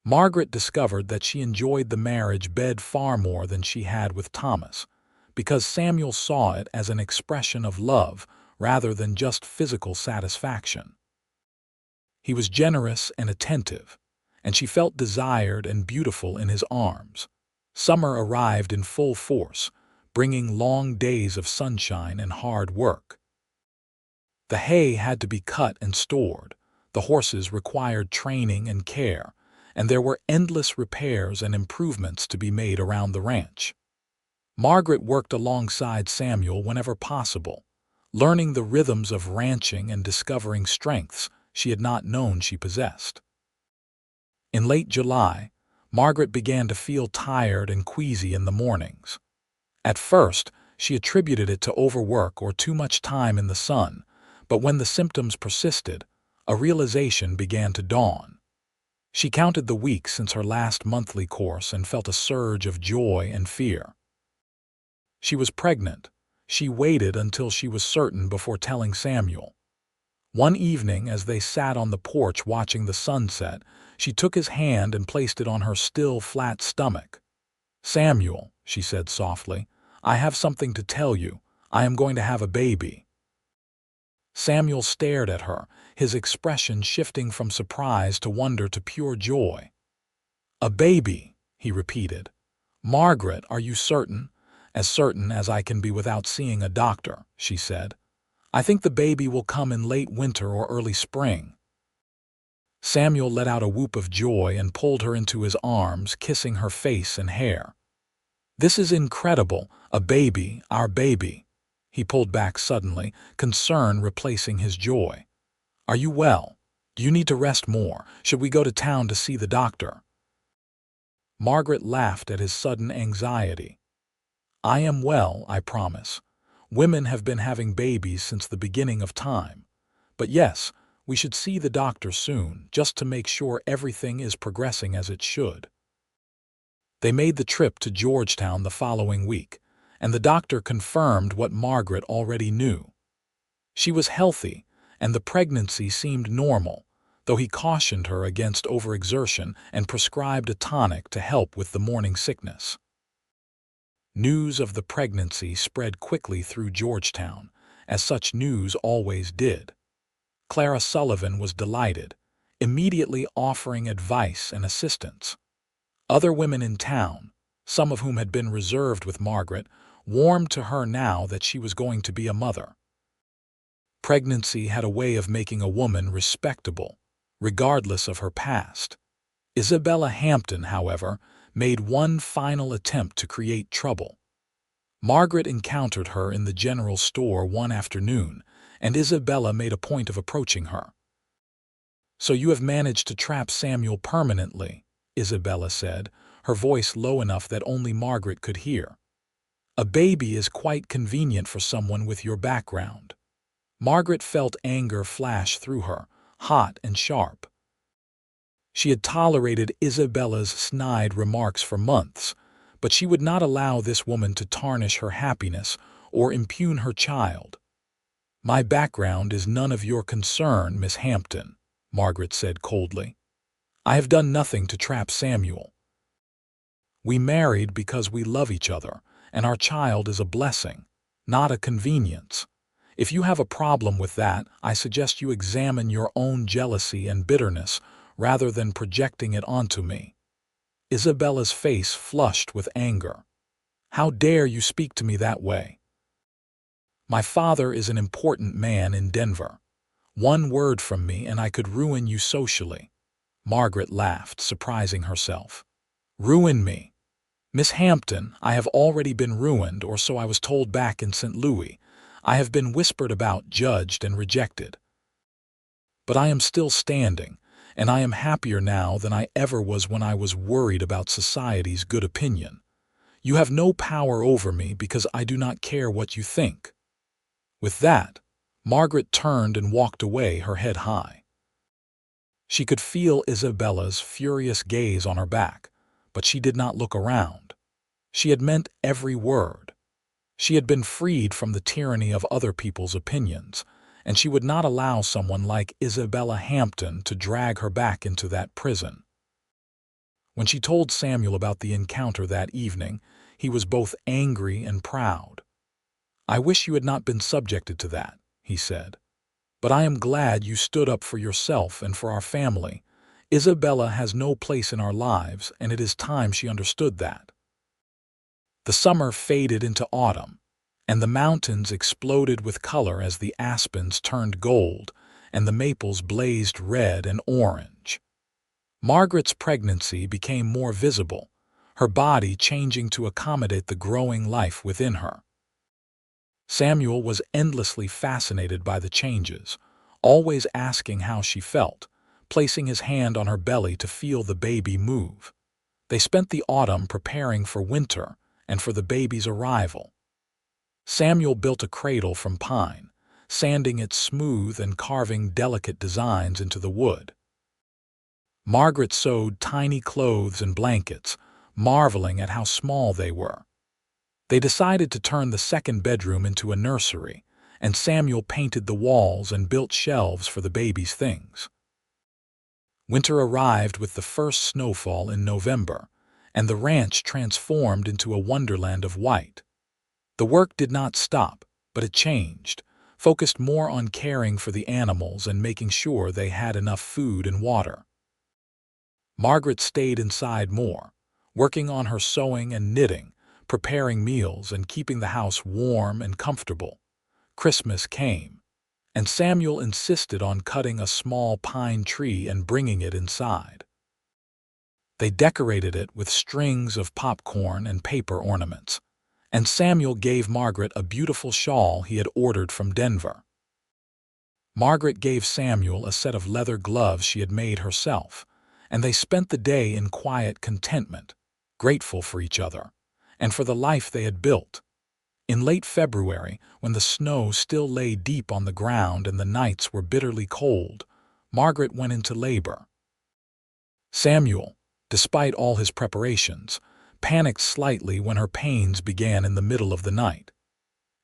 Margaret discovered that she enjoyed the marriage bed far more than she had with Thomas, because Samuel saw it as an expression of love rather than just physical satisfaction. He was generous and attentive, and she felt desired and beautiful in his arms. Summer arrived in full force, bringing long days of sunshine and hard work. The hay had to be cut and stored, the horses required training and care, and there were endless repairs and improvements to be made around the ranch. Margaret worked alongside Samuel whenever possible, learning the rhythms of ranching and discovering strengths she had not known she possessed. In late July, Margaret began to feel tired and queasy in the mornings. At first, she attributed it to overwork or too much time in the sun, but when the symptoms persisted, a realization began to dawn. She counted the weeks since her last monthly course and felt a surge of joy and fear. She was pregnant. She waited until she was certain before telling Samuel. One evening, as they sat on the porch watching the sunset, she took his hand and placed it on her still, flat stomach. "Samuel," she said softly, "I have something to tell you. I am going to have a baby." Samuel stared at her, his expression shifting from surprise to wonder to pure joy. "A baby," he repeated. "Margaret, are you certain?" "As certain as I can be without seeing a doctor," she said. "I think the baby will come in late winter or early spring." Samuel let out a whoop of joy and pulled her into his arms, kissing her face and hair. "This is incredible, a baby, our baby." He pulled back suddenly, concern replacing his joy. "Are you well? Do you need to rest more? Should we go to town to see the doctor?" Margaret laughed at his sudden anxiety. "I am well, I promise. Women have been having babies since the beginning of time. But yes, we should see the doctor soon, just to make sure everything is progressing as it should." They made the trip to Georgetown the following week, and the doctor confirmed what Margaret already knew. She was healthy, and the pregnancy seemed normal, though he cautioned her against overexertion and prescribed a tonic to help with the morning sickness. News of the pregnancy spread quickly through Georgetown, as such news always did. Clara Sullivan was delighted, immediately offering advice and assistance. Other women in town, some of whom had been reserved with Margaret, warmed to her now that she was going to be a mother. Pregnancy had a way of making a woman respectable, regardless of her past. Isabella Hampton, however, made one final attempt to create trouble. Margaret encountered her in the general store one afternoon, and Isabella made a point of approaching her. "So you have managed to trap Samuel permanently," Isabella said, her voice low enough that only Margaret could hear. "A baby is quite convenient for someone with your background." Margaret felt anger flash through her, hot and sharp. She had tolerated Isabella's snide remarks for months, but she would not allow this woman to tarnish her happiness or impugn her child. "My background is none of your concern, Miss Hampton," Margaret said coldly. I have done nothing to trap Samuel. We married because we love each other, and our child is a blessing, not a convenience. If you have a problem with that, I suggest you examine your own jealousy and bitterness rather than projecting it onto me." Isabella's face flushed with anger. "How dare you speak to me that way? My father is an important man in Denver. One word from me and I could ruin you socially." Margaret laughed, surprising herself. "Ruin me? Miss Hampton, I have already been ruined, or so I was told back in St. Louis. I have been whispered about, judged, and rejected. But I am still standing, and I am happier now than I ever was when I was worried about society's good opinion. You have no power over me because I do not care what you think." With that, Margaret turned and walked away, her head high. She could feel Isabella's furious gaze on her back, but she did not look around. She had meant every word. She had been freed from the tyranny of other people's opinions, and she would not allow someone like Isabella Hampton to drag her back into that prison. When she told Samuel about the encounter that evening, he was both angry and proud. "I wish you had not been subjected to that," he said. "But I am glad you stood up for yourself and for our family. Isabella has no place in our lives, and it is time she understood that." The summer faded into autumn, and the mountains exploded with color as the aspens turned gold and the maples blazed red and orange. Margaret's pregnancy became more visible, her body changing to accommodate the growing life within her. Samuel was endlessly fascinated by the changes, always asking how she felt, placing his hand on her belly to feel the baby move. They spent the autumn preparing for winter and for the baby's arrival. Samuel built a cradle from pine, sanding it smooth and carving delicate designs into the wood. Margaret sewed tiny clothes and blankets, marveling at how small they were. They decided to turn the second bedroom into a nursery, and Samuel painted the walls and built shelves for the baby's things. Winter arrived with the first snowfall in November, and the ranch transformed into a wonderland of white. The work did not stop, but it changed, focused more on caring for the animals and making sure they had enough food and water. Margaret stayed inside more, working on her sewing and knitting, preparing meals and keeping the house warm and comfortable. Christmas came, and Samuel insisted on cutting a small pine tree and bringing it inside. They decorated it with strings of popcorn and paper ornaments, and Samuel gave Margaret a beautiful shawl he had ordered from Denver. Margaret gave Samuel a set of leather gloves she had made herself, and they spent the day in quiet contentment, grateful for each other, and for the life they had built. In late February, when the snow still lay deep on the ground and the nights were bitterly cold, Margaret went into labor. Samuel, despite all his preparations, panicked slightly when her pains began in the middle of the night.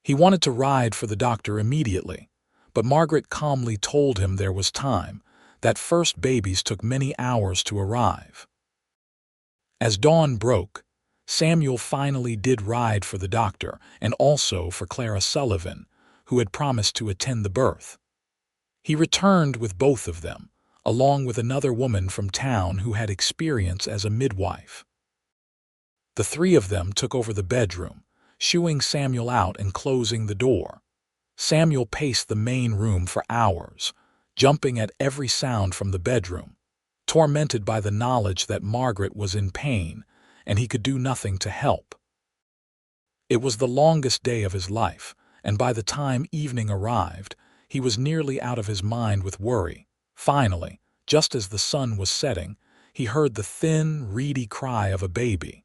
He wanted to ride for the doctor immediately, but Margaret calmly told him there was time, that first babies took many hours to arrive. As dawn broke, Samuel finally did ride for the doctor and also for Clara Sullivan, who had promised to attend the birth. He returned with both of them, along with another woman from town who had experience as a midwife. The three of them took over the bedroom, shooing Samuel out and closing the door. Samuel paced the main room for hours, jumping at every sound from the bedroom, tormented by the knowledge that Margaret was in pain and he could do nothing to help. It was the longest day of his life, and by the time evening arrived, he was nearly out of his mind with worry. Finally, just as the sun was setting, he heard the thin, reedy cry of a baby.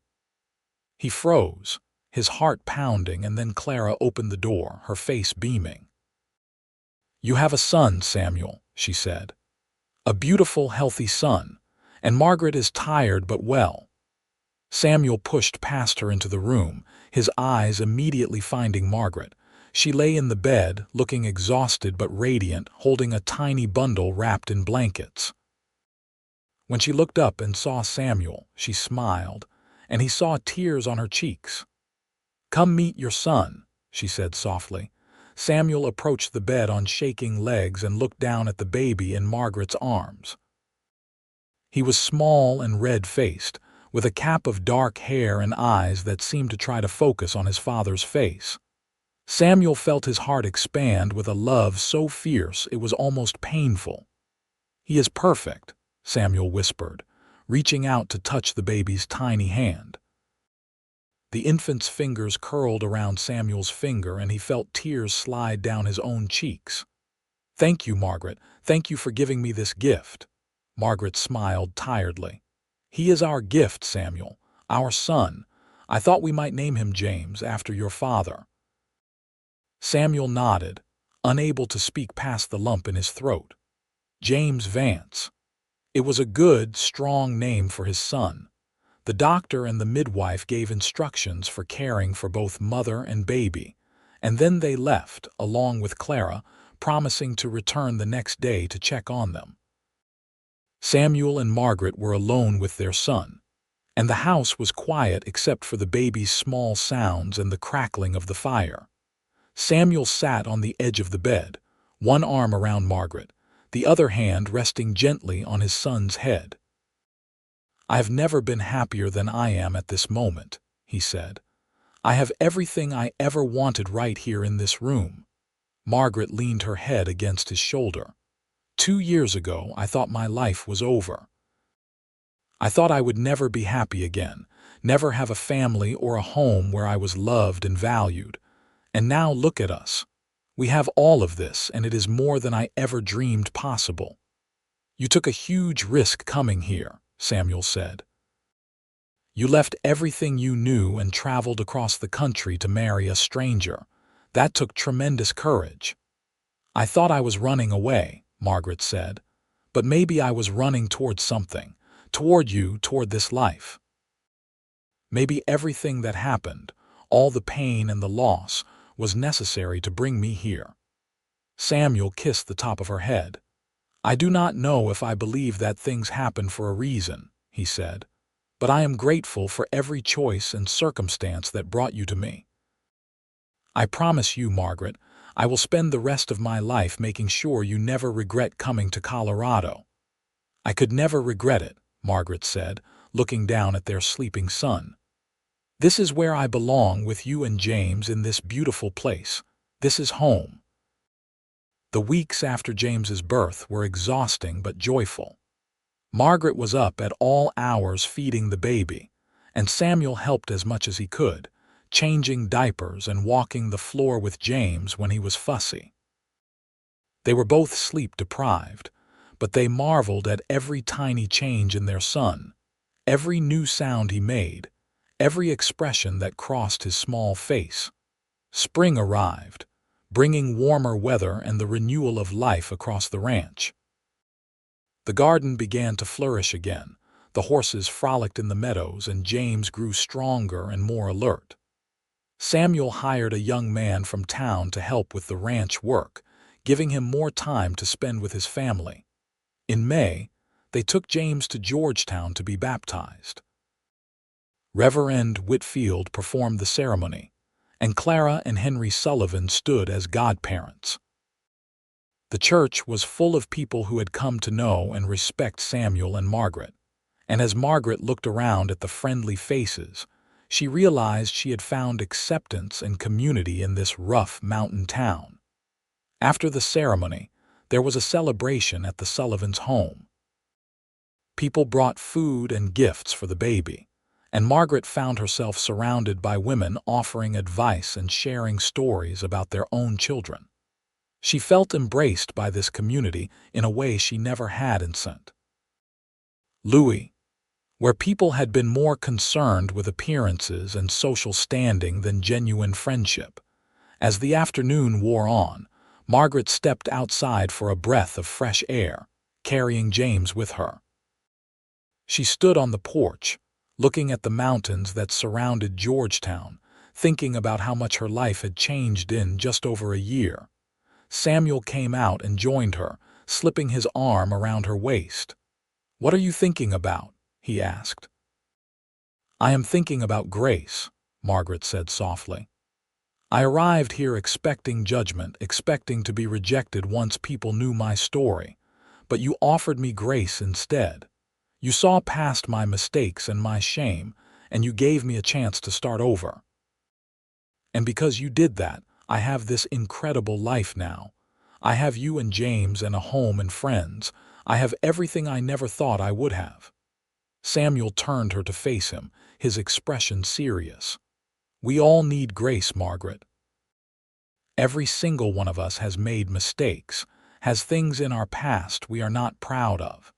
He froze, his heart pounding, and then Clara opened the door, her face beaming. "You have a son, Samuel," she said. "A beautiful, healthy son, and Margaret is tired but well." Samuel pushed past her into the room, his eyes immediately finding Margaret. She lay in the bed, looking exhausted but radiant, holding a tiny bundle wrapped in blankets. When she looked up and saw Samuel, she smiled, and he saw tears on her cheeks. "Come meet your son," she said softly. Samuel approached the bed on shaking legs and looked down at the baby in Margaret's arms. He was small and red-faced, with a cap of dark hair and eyes that seemed to try to focus on his father's face. Samuel felt his heart expand with a love so fierce it was almost painful. "He is perfect," Samuel whispered, reaching out to touch the baby's tiny hand. The infant's fingers curled around Samuel's finger, and he felt tears slide down his own cheeks. "Thank you, Margaret. Thank you for giving me this gift." Margaret smiled tiredly. "He is our gift, Samuel, our son. I thought we might name him James, after your father." Samuel nodded, unable to speak past the lump in his throat. James Vance. It was a good, strong name for his son. The doctor and the midwife gave instructions for caring for both mother and baby, and then they left, along with Clara, promising to return the next day to check on them. Samuel and Margaret were alone with their son, and the house was quiet except for the baby's small sounds and the crackling of the fire. Samuel sat on the edge of the bed, one arm around Margaret, the other hand resting gently on his son's head. "I have never been happier than I am at this moment," he said. "I have everything I ever wanted right here in this room." Margaret leaned her head against his shoulder. 2 years ago, I thought my life was over. I thought I would never be happy again, never have a family or a home where I was loved and valued. And now look at us. We have all of this, and it is more than I ever dreamed possible." "You took a huge risk coming here," Samuel said. "You left everything you knew and traveled across the country to marry a stranger. That took tremendous courage." "I thought I was running away," Margaret said. "But maybe I was running toward something, toward you, toward this life. Maybe everything that happened, all the pain and the loss, was necessary to bring me here." Samuel kissed the top of her head. "I do not know if I believe that things happen for a reason," he said, "but I am grateful for every choice and circumstance that brought you to me. I promise you, Margaret, I will spend the rest of my life making sure you never regret coming to Colorado." "I could never regret it," Margaret said, looking down at their sleeping son. "This is where I belong with you and James, in this beautiful place. This is home." The weeks after James's birth were exhausting but joyful. Margaret was up at all hours feeding the baby, and Samuel helped as much as he could, changing diapers and walking the floor with James when he was fussy. They were both sleep-deprived, but they marveled at every tiny change in their son, every new sound he made, every expression that crossed his small face. Spring arrived, bringing warmer weather and the renewal of life across the ranch. The garden began to flourish again, the horses frolicked in the meadows, and James grew stronger and more alert. Samuel hired a young man from town to help with the ranch work, giving him more time to spend with his family. In May, they took James to Georgetown to be baptized. Reverend Whitfield performed the ceremony, and Clara and Henry Sullivan stood as godparents. The church was full of people who had come to know and respect Samuel and Margaret, and as Margaret looked around at the friendly faces, she realized she had found acceptance and community in this rough mountain town. After the ceremony, there was a celebration at the Sullivans' home. People brought food and gifts for the baby, and Margaret found herself surrounded by women offering advice and sharing stories about their own children. She felt embraced by this community in a way she never had in St. Louis, where people had been more concerned with appearances and social standing than genuine friendship. As the afternoon wore on, Margaret stepped outside for a breath of fresh air, carrying James with her. She stood on the porch, looking at the mountains that surrounded Georgetown, thinking about how much her life had changed in just over a year. Samuel came out and joined her, slipping his arm around her waist. "What are you thinking about?" he asked. "I am thinking about Grace," Margaret said softly. "I arrived here expecting judgment, expecting to be rejected once people knew my story. But you offered me grace instead. You saw past my mistakes and my shame, and you gave me a chance to start over. And because you did that, I have this incredible life now. I have you and James and a home and friends. I have everything I never thought I would have." Samuel turned her to face him, his expression serious. "We all need grace, Margaret. Every single one of us has made mistakes, has things in our past we are not proud of.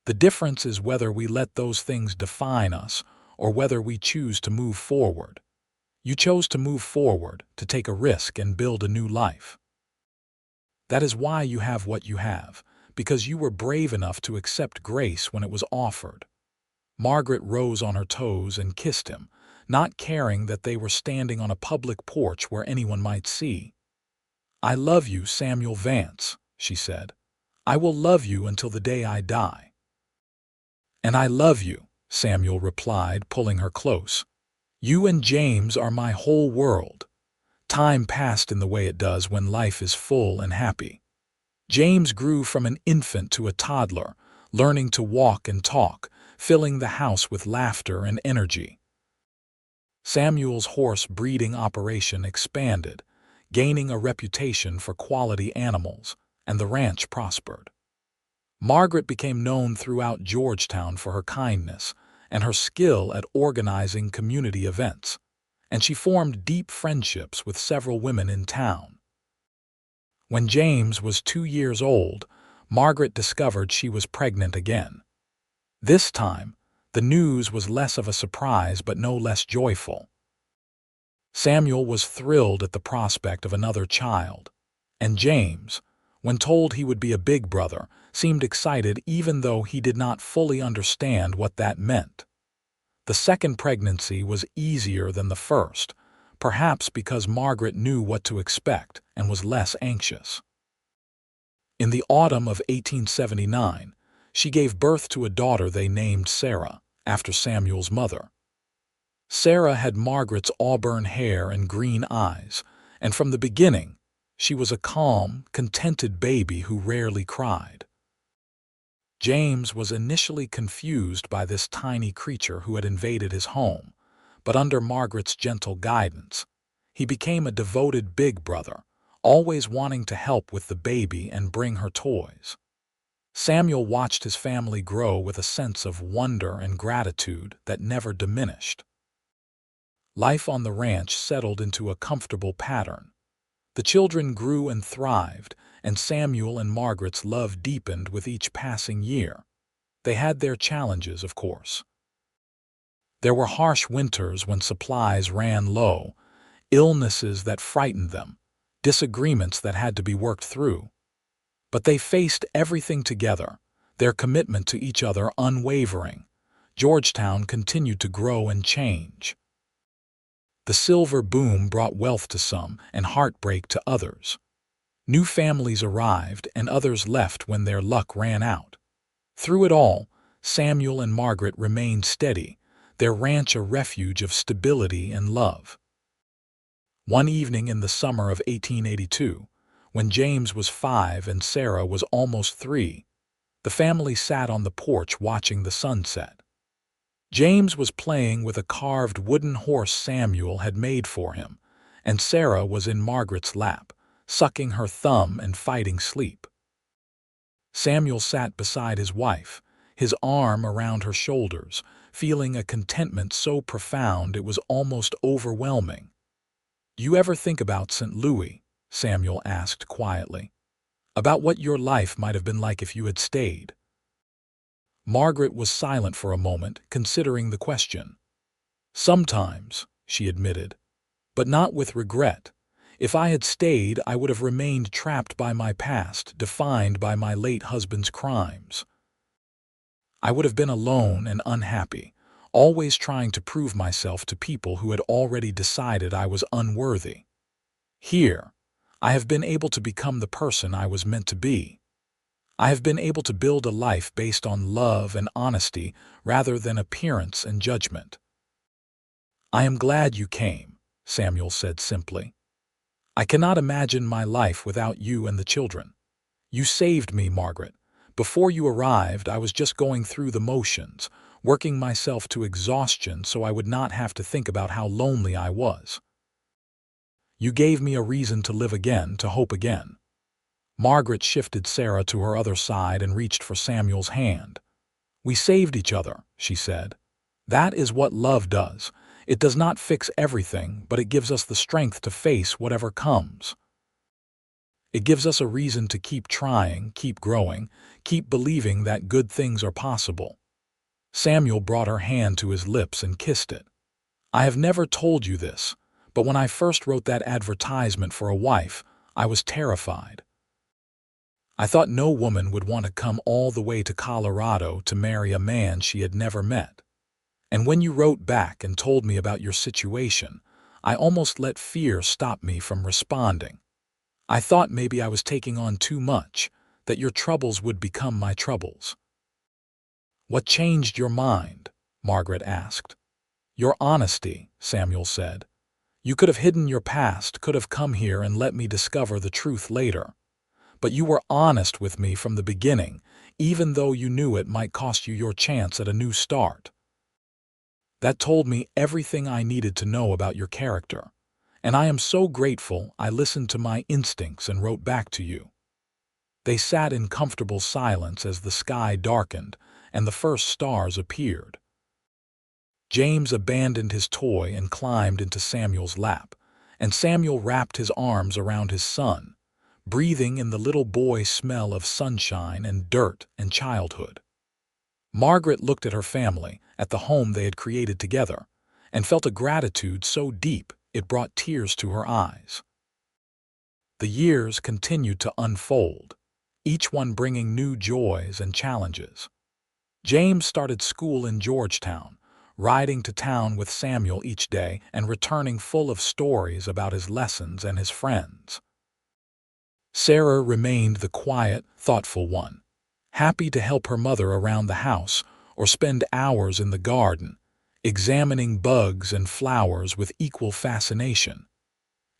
The difference is whether we let those things define us or whether we choose to move forward. You chose to move forward, to take a risk and build a new life. That is why you have what you have, because you were brave enough to accept grace when it was offered." Margaret rose on her toes and kissed him, not caring that they were standing on a public porch where anyone might see. "I love you, Samuel Vance," she said. "I will love you until the day I die." "And I love you," Samuel replied, pulling her close. "You and James are my whole world." Time passed in the way it does when life is full and happy. James grew from an infant to a toddler, learning to walk and talk, filling the house with laughter and energy. Samuel's horse breeding operation expanded, gaining a reputation for quality animals, and the ranch prospered. Margaret became known throughout Georgetown for her kindness and her skill at organizing community events, and she formed deep friendships with several women in town. When James was 2 years old, Margaret discovered she was pregnant again. This time, the news was less of a surprise but no less joyful. Samuel was thrilled at the prospect of another child, and James, when told he would be a big brother, seemed excited even though he did not fully understand what that meant. The second pregnancy was easier than the first, perhaps because Margaret knew what to expect and was less anxious. In the autumn of 1879, she gave birth to a daughter they named Sarah, after Samuel's mother. Sarah had Margaret's auburn hair and green eyes, and from the beginning, she was a calm, contented baby who rarely cried. James was initially confused by this tiny creature who had invaded his home, but under Margaret's gentle guidance, he became a devoted big brother, always wanting to help with the baby and bring her toys. Samuel watched his family grow with a sense of wonder and gratitude that never diminished. Life on the ranch settled into a comfortable pattern. The children grew and thrived, and Samuel and Margaret's love deepened with each passing year. They had their challenges, of course. There were harsh winters when supplies ran low, illnesses that frightened them, disagreements that had to be worked through. But they faced everything together, their commitment to each other unwavering. Georgetown continued to grow and change. The silver boom brought wealth to some and heartbreak to others. New families arrived and others left when their luck ran out. Through it all, Samuel and Margaret remained steady, their ranch a refuge of stability and love. One evening in the summer of 1882, when James was 5 and Sarah was almost 3, the family sat on the porch watching the sunset. James was playing with a carved wooden horse Samuel had made for him, and Sarah was in Margaret's lap, sucking her thumb and fighting sleep. Samuel sat beside his wife, his arm around her shoulders, feeling a contentment so profound it was almost overwhelming. "You ever think about St. Louis?" Samuel asked quietly. "About what your life might have been like if you had stayed?" Margaret was silent for a moment, considering the question. "Sometimes," she admitted, "but not with regret. If I had stayed, I would have remained trapped by my past, defined by my late husband's crimes. I would have been alone and unhappy, always trying to prove myself to people who had already decided I was unworthy. Here, I have been able to become the person I was meant to be. I have been able to build a life based on love and honesty rather than appearance and judgment." "I am glad you came," Samuel said simply. "I cannot imagine my life without you and the children. You saved me, Margaret. Before you arrived, I was just going through the motions, working myself to exhaustion so I would not have to think about how lonely I was. You gave me a reason to live again, to hope again." Margaret shifted Sarah to her other side and reached for Samuel's hand. "We saved each other," she said. "That is what love does. It does not fix everything, but it gives us the strength to face whatever comes. It gives us a reason to keep trying, keep growing, keep believing that good things are possible." Samuel brought her hand to his lips and kissed it. "I have never told you this, but when I first wrote that advertisement for a wife, I was terrified. I thought no woman would want to come all the way to Colorado to marry a man she had never met. And when you wrote back and told me about your situation, I almost let fear stop me from responding. I thought maybe I was taking on too much, that your troubles would become my troubles." "What changed your mind?" Margaret asked. "Your honesty," Samuel said. "You could have hidden your past, could have come here and let me discover the truth later. But you were honest with me from the beginning, even though you knew it might cost you your chance at a new start. That told me everything I needed to know about your character, and I am so grateful I listened to my instincts and wrote back to you." They sat in comfortable silence as the sky darkened and the first stars appeared. James abandoned his toy and climbed into Samuel's lap, and Samuel wrapped his arms around his son, breathing in the little boy smell of sunshine and dirt and childhood. Margaret looked at her family, at the home they had created together, and felt a gratitude so deep it brought tears to her eyes. The years continued to unfold, each one bringing new joys and challenges. James started school in Georgetown, riding to town with Samuel each day and returning full of stories about his lessons and his friends. Sarah remained the quiet, thoughtful one, happy to help her mother around the house or spend hours in the garden, examining bugs and flowers with equal fascination.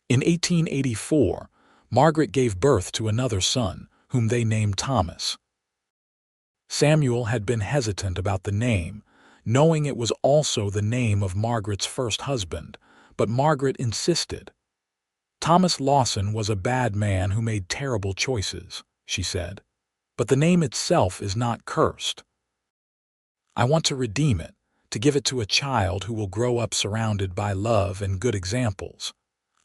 In 1884, Margaret gave birth to another son, whom they named Thomas. Samuel had been hesitant about the name, knowing it was also the name of Margaret's first husband, but Margaret insisted. "Thomas Lawson was a bad man who made terrible choices," she said, "but the name itself is not cursed. I want to redeem it, to give it to a child who will grow up surrounded by love and good examples.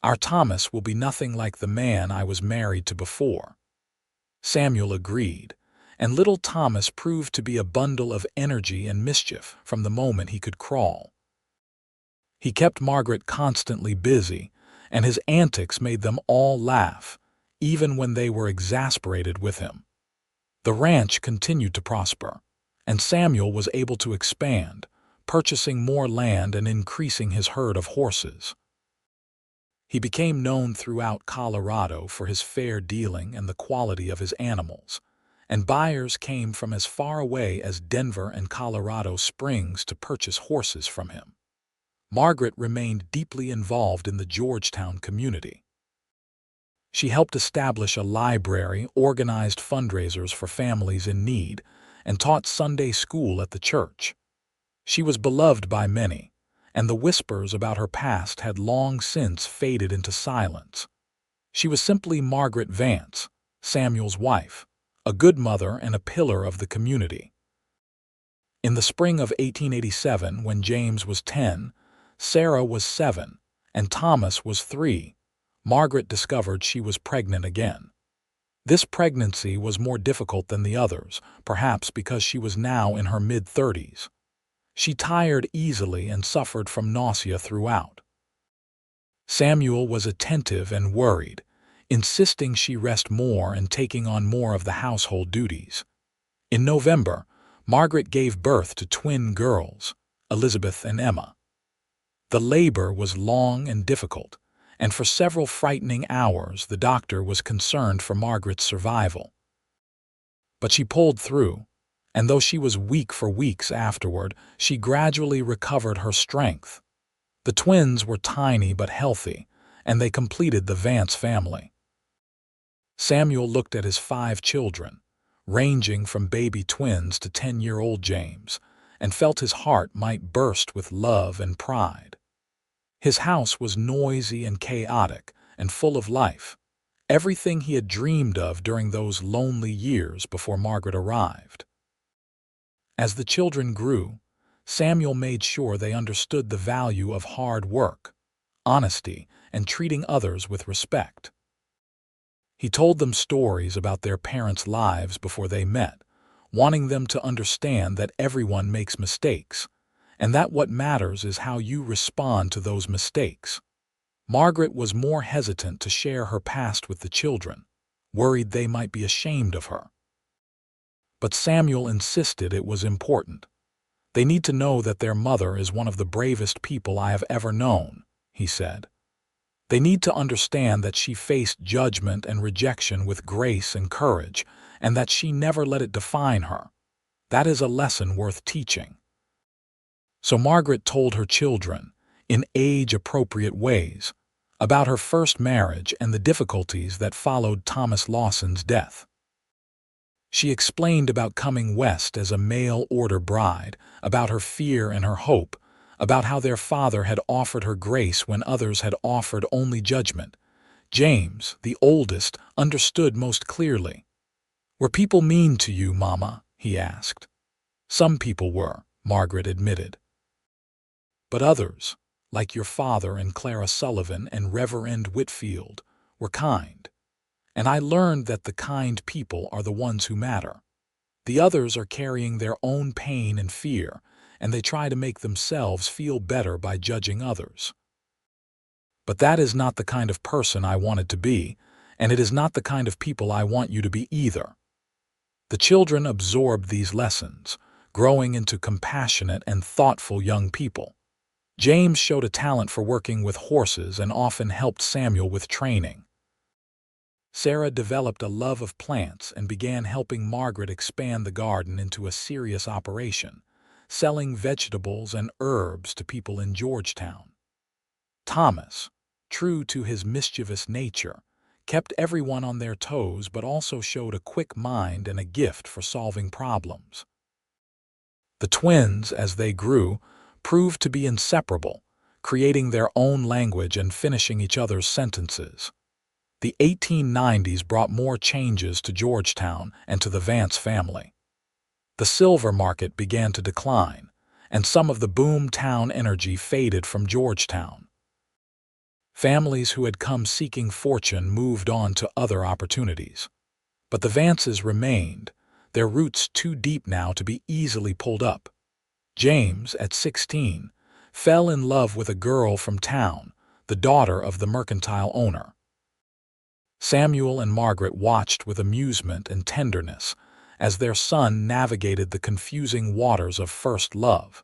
Our Thomas will be nothing like the man I was married to before." Samuel agreed, and little Thomas proved to be a bundle of energy and mischief from the moment he could crawl. He kept Margaret constantly busy, and his antics made them all laugh, even when they were exasperated with him. The ranch continued to prosper, and Samuel was able to expand, purchasing more land and increasing his herd of horses. He became known throughout Colorado for his fair dealing and the quality of his animals, and buyers came from as far away as Denver and Colorado Springs to purchase horses from him. Margaret remained deeply involved in the Georgetown community. She helped establish a library, organized fundraisers for families in need, and taught Sunday school at the church. She was beloved by many, and the whispers about her past had long since faded into silence. She was simply Margaret Vance, Samuel's wife, a good mother and a pillar of the community. In the spring of 1887, when James was 10, Sarah was 7, and Thomas was 3, Margaret discovered she was pregnant again. This pregnancy was more difficult than the others, perhaps because she was now in her mid-30s. She tired easily and suffered from nausea throughout. Samuel was attentive and worried, insisting she rest more and taking on more of the household duties. In November, Margaret gave birth to twin girls, Elizabeth and Emma. The labor was long and difficult, and for several frightening hours the doctor was concerned for Margaret's survival. But she pulled through, and though she was weak for weeks afterward, she gradually recovered her strength. The twins were tiny but healthy, and they completed the Vance family. Samuel looked at his 5 children, ranging from baby twins to 10-year-old James, and felt his heart might burst with love and pride. His house was noisy and chaotic and full of life, everything he had dreamed of during those lonely years before Margaret arrived. As the children grew, Samuel made sure they understood the value of hard work, honesty, and treating others with respect. He told them stories about their parents' lives before they met, wanting them to understand that everyone makes mistakes, and that what matters is how you respond to those mistakes. Margaret was more hesitant to share her past with the children, worried they might be ashamed of her. But Samuel insisted it was important. "They need to know that their mother is one of the bravest people I have ever known," he said. "They need to understand that she faced judgment and rejection with grace and courage, and that she never let it define her. That is a lesson worth teaching." So Margaret told her children, in age-appropriate ways, about her first marriage and the difficulties that followed Thomas Lawson's death. She explained about coming west as a mail-order bride, about her fear and her hope, about how their father had offered her grace when others had offered only judgment. James, the oldest, understood most clearly. "Were people mean to you, Mama?" he asked. "Some people were," Margaret admitted. "But others, like your father and Clara Sullivan and Reverend Whitfield, were kind. And I learned that the kind people are the ones who matter. The others are carrying their own pain and fear, and they try to make themselves feel better by judging others. But that is not the kind of person I wanted to be, and it is not the kind of people I want you to be either." The children absorbed these lessons, growing into compassionate and thoughtful young people. James showed a talent for working with horses and often helped Samuel with training. Sarah developed a love of plants and began helping Margaret expand the garden into a serious operation, selling vegetables and herbs to people in Georgetown. Thomas, true to his mischievous nature, kept everyone on their toes but also showed a quick mind and a gift for solving problems. The twins, as they grew, proved to be inseparable, creating their own language and finishing each other's sentences. The 1890s brought more changes to Georgetown and to the Vance family. The silver market began to decline, and some of the boom-town energy faded from Georgetown. Families who had come seeking fortune moved on to other opportunities. But the Vances remained, their roots too deep now to be easily pulled up. James, at 16, fell in love with a girl from town, the daughter of the mercantile owner. Samuel and Margaret watched with amusement and tenderness as their son navigated the confusing waters of first love.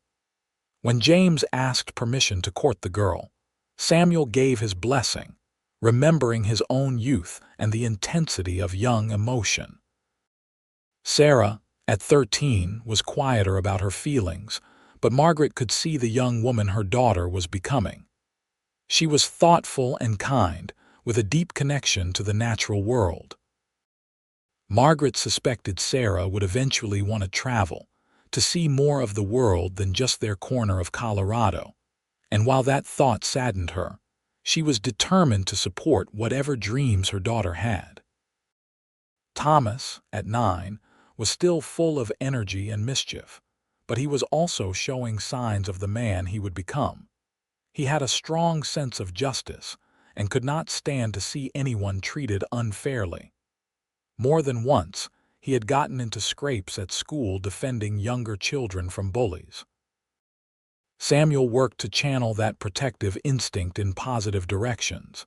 When James asked permission to court the girl, Samuel gave his blessing, remembering his own youth and the intensity of young emotion. Sarah, at 13, was quieter about her feelings, but Margaret could see the young woman her daughter was becoming. She was thoughtful and kind, with a deep connection to the natural world. Margaret suspected Sarah would eventually want to travel, to see more of the world than just their corner of Colorado, and while that thought saddened her, she was determined to support whatever dreams her daughter had. Thomas, at 9, was still full of energy and mischief, but he was also showing signs of the man he would become. He had a strong sense of justice and could not stand to see anyone treated unfairly. More than once, he had gotten into scrapes at school defending younger children from bullies. Samuel worked to channel that protective instinct in positive directions,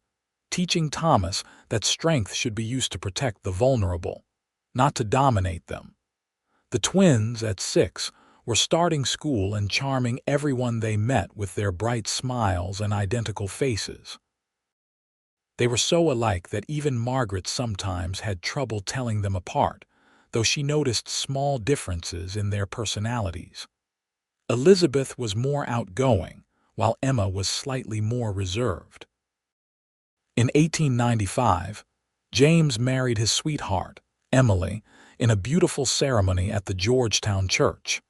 teaching Thomas that strength should be used to protect the vulnerable, not to dominate them. The twins, at 6, were starting school and charming everyone they met with their bright smiles and identical faces. They were so alike that even Margaret sometimes had trouble telling them apart, though she noticed small differences in their personalities. Elizabeth was more outgoing, while Emma was slightly more reserved. In 1895, James married his sweetheart, Emily, in a beautiful ceremony at the Georgetown church.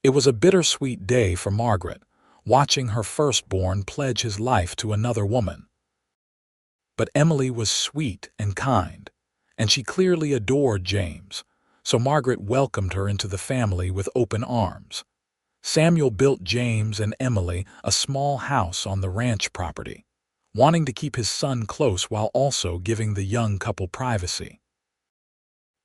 It was a bittersweet day for Margaret, watching her firstborn pledge his life to another woman. But Emily was sweet and kind, and she clearly adored James, so Margaret welcomed her into the family with open arms. Samuel built James and Emily a small house on the ranch property, wanting to keep his son close while also giving the young couple privacy.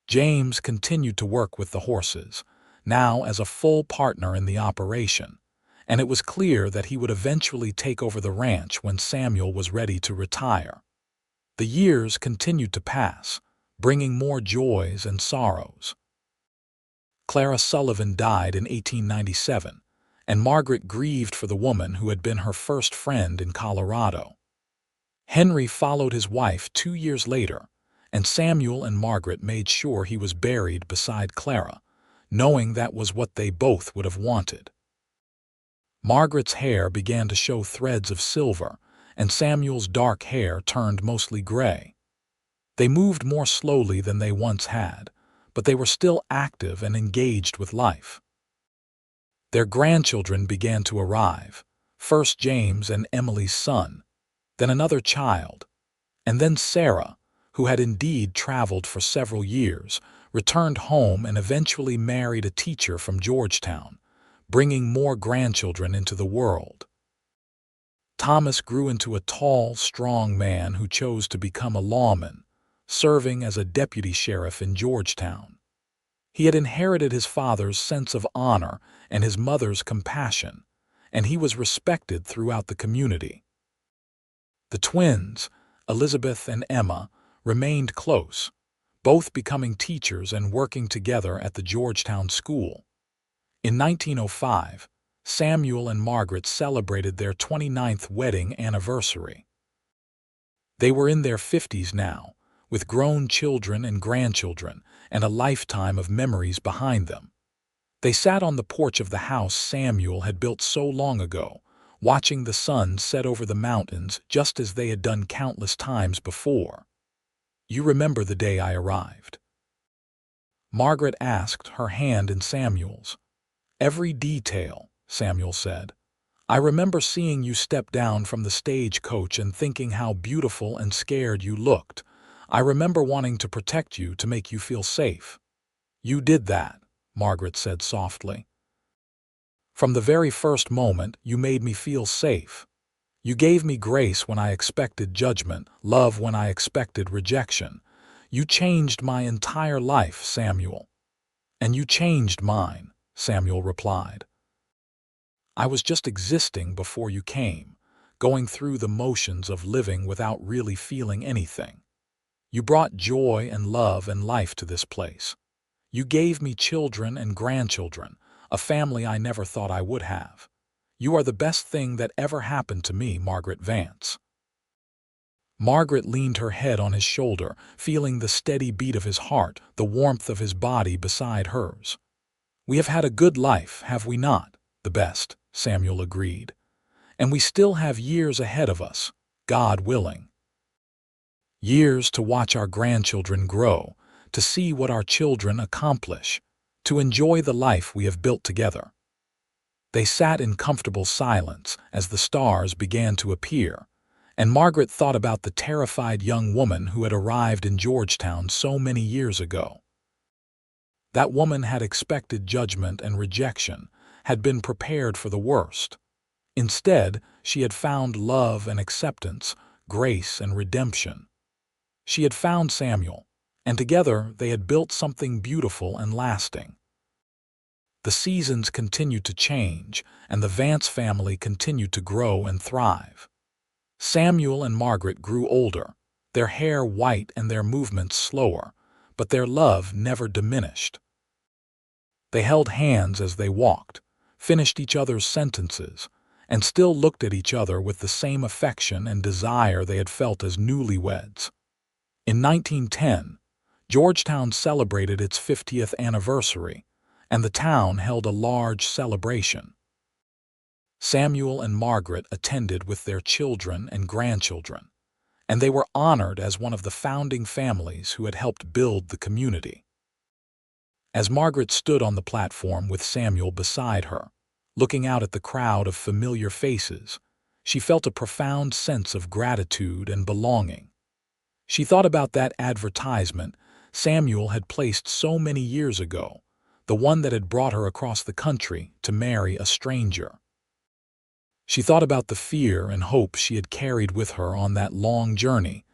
James continued to work with the horses, now as a full partner in the operation, and it was clear that he would eventually take over the ranch when Samuel was ready to retire. The years continued to pass, bringing more joys and sorrows. Clara Sullivan died in 1897, and Margaret grieved for the woman who had been her first friend in Colorado. Henry followed his wife 2 years later, and Samuel and Margaret made sure he was buried beside Clara, knowing that was what they both would have wanted. Margaret's hair began to show threads of silver, and Samuel's dark hair turned mostly gray. They moved more slowly than they once had, but they were still active and engaged with life. Their grandchildren began to arrive, first James and Emily's son, then another child, and then Sarah, who had indeed traveled for several years, returned home and eventually married a teacher from Georgetown, bringing more grandchildren into the world. Thomas grew into a tall, strong man who chose to become a lawman, serving as a deputy sheriff in Georgetown. He had inherited his father's sense of honor and his mother's compassion, and he was respected throughout the community. The twins, Elizabeth and Emma, remained close, both becoming teachers and working together at the Georgetown school. In 1905, Samuel and Margaret celebrated their 29th wedding anniversary. They were in their 50s now, with grown children and grandchildren, and a lifetime of memories behind them. They sat on the porch of the house Samuel had built so long ago, watching the sun set over the mountains just as they had done countless times before. "You remember the day I arrived?" Margaret asked, her hand in Samuel's. "Every detail," Samuel said. "I remember seeing you step down from the stagecoach and thinking how beautiful and scared you looked. I remember wanting to protect you to make you feel safe." "You did that," Margaret said softly. "From the very first moment, you made me feel safe. You gave me grace when I expected judgment, love when I expected rejection. You changed my entire life, Samuel." "And you changed mine," Samuel replied. "I was just existing before you came, going through the motions of living without really feeling anything. You brought joy and love and life to this place. You gave me children and grandchildren, a family I never thought I would have. You are the best thing that ever happened to me, Margaret Vance." Margaret leaned her head on his shoulder, feeling the steady beat of his heart, the warmth of his body beside hers. "We have had a good life, have we not?" "The best," Samuel agreed. "And we still have years ahead of us, God willing. Years to watch our grandchildren grow, to see what our children accomplish, to enjoy the life we have built together." They sat in comfortable silence as the stars began to appear, and Margaret thought about the terrified young woman who had arrived in Georgetown so many years ago. That woman had expected judgment and rejection, had been prepared for the worst. Instead, she had found love and acceptance, grace and redemption. She had found Samuel, and together they had built something beautiful and lasting. The seasons continued to change, and the Vance family continued to grow and thrive. Samuel and Margaret grew older, their hair white and their movements slower, but their love never diminished. They held hands as they walked, finished each other's sentences, and still looked at each other with the same affection and desire they had felt as newlyweds. In 1910, Georgetown celebrated its 50th anniversary, and the town held a large celebration. Samuel and Margaret attended with their children and grandchildren, and they were honored as one of the founding families who had helped build the community. As Margaret stood on the platform with Samuel beside her, looking out at the crowd of familiar faces, she felt a profound sense of gratitude and belonging. She thought about that advertisement Samuel had placed so many years ago, the one that had brought her across the country to marry a stranger. She thought about the fear and hope she had carried with her on that long journey,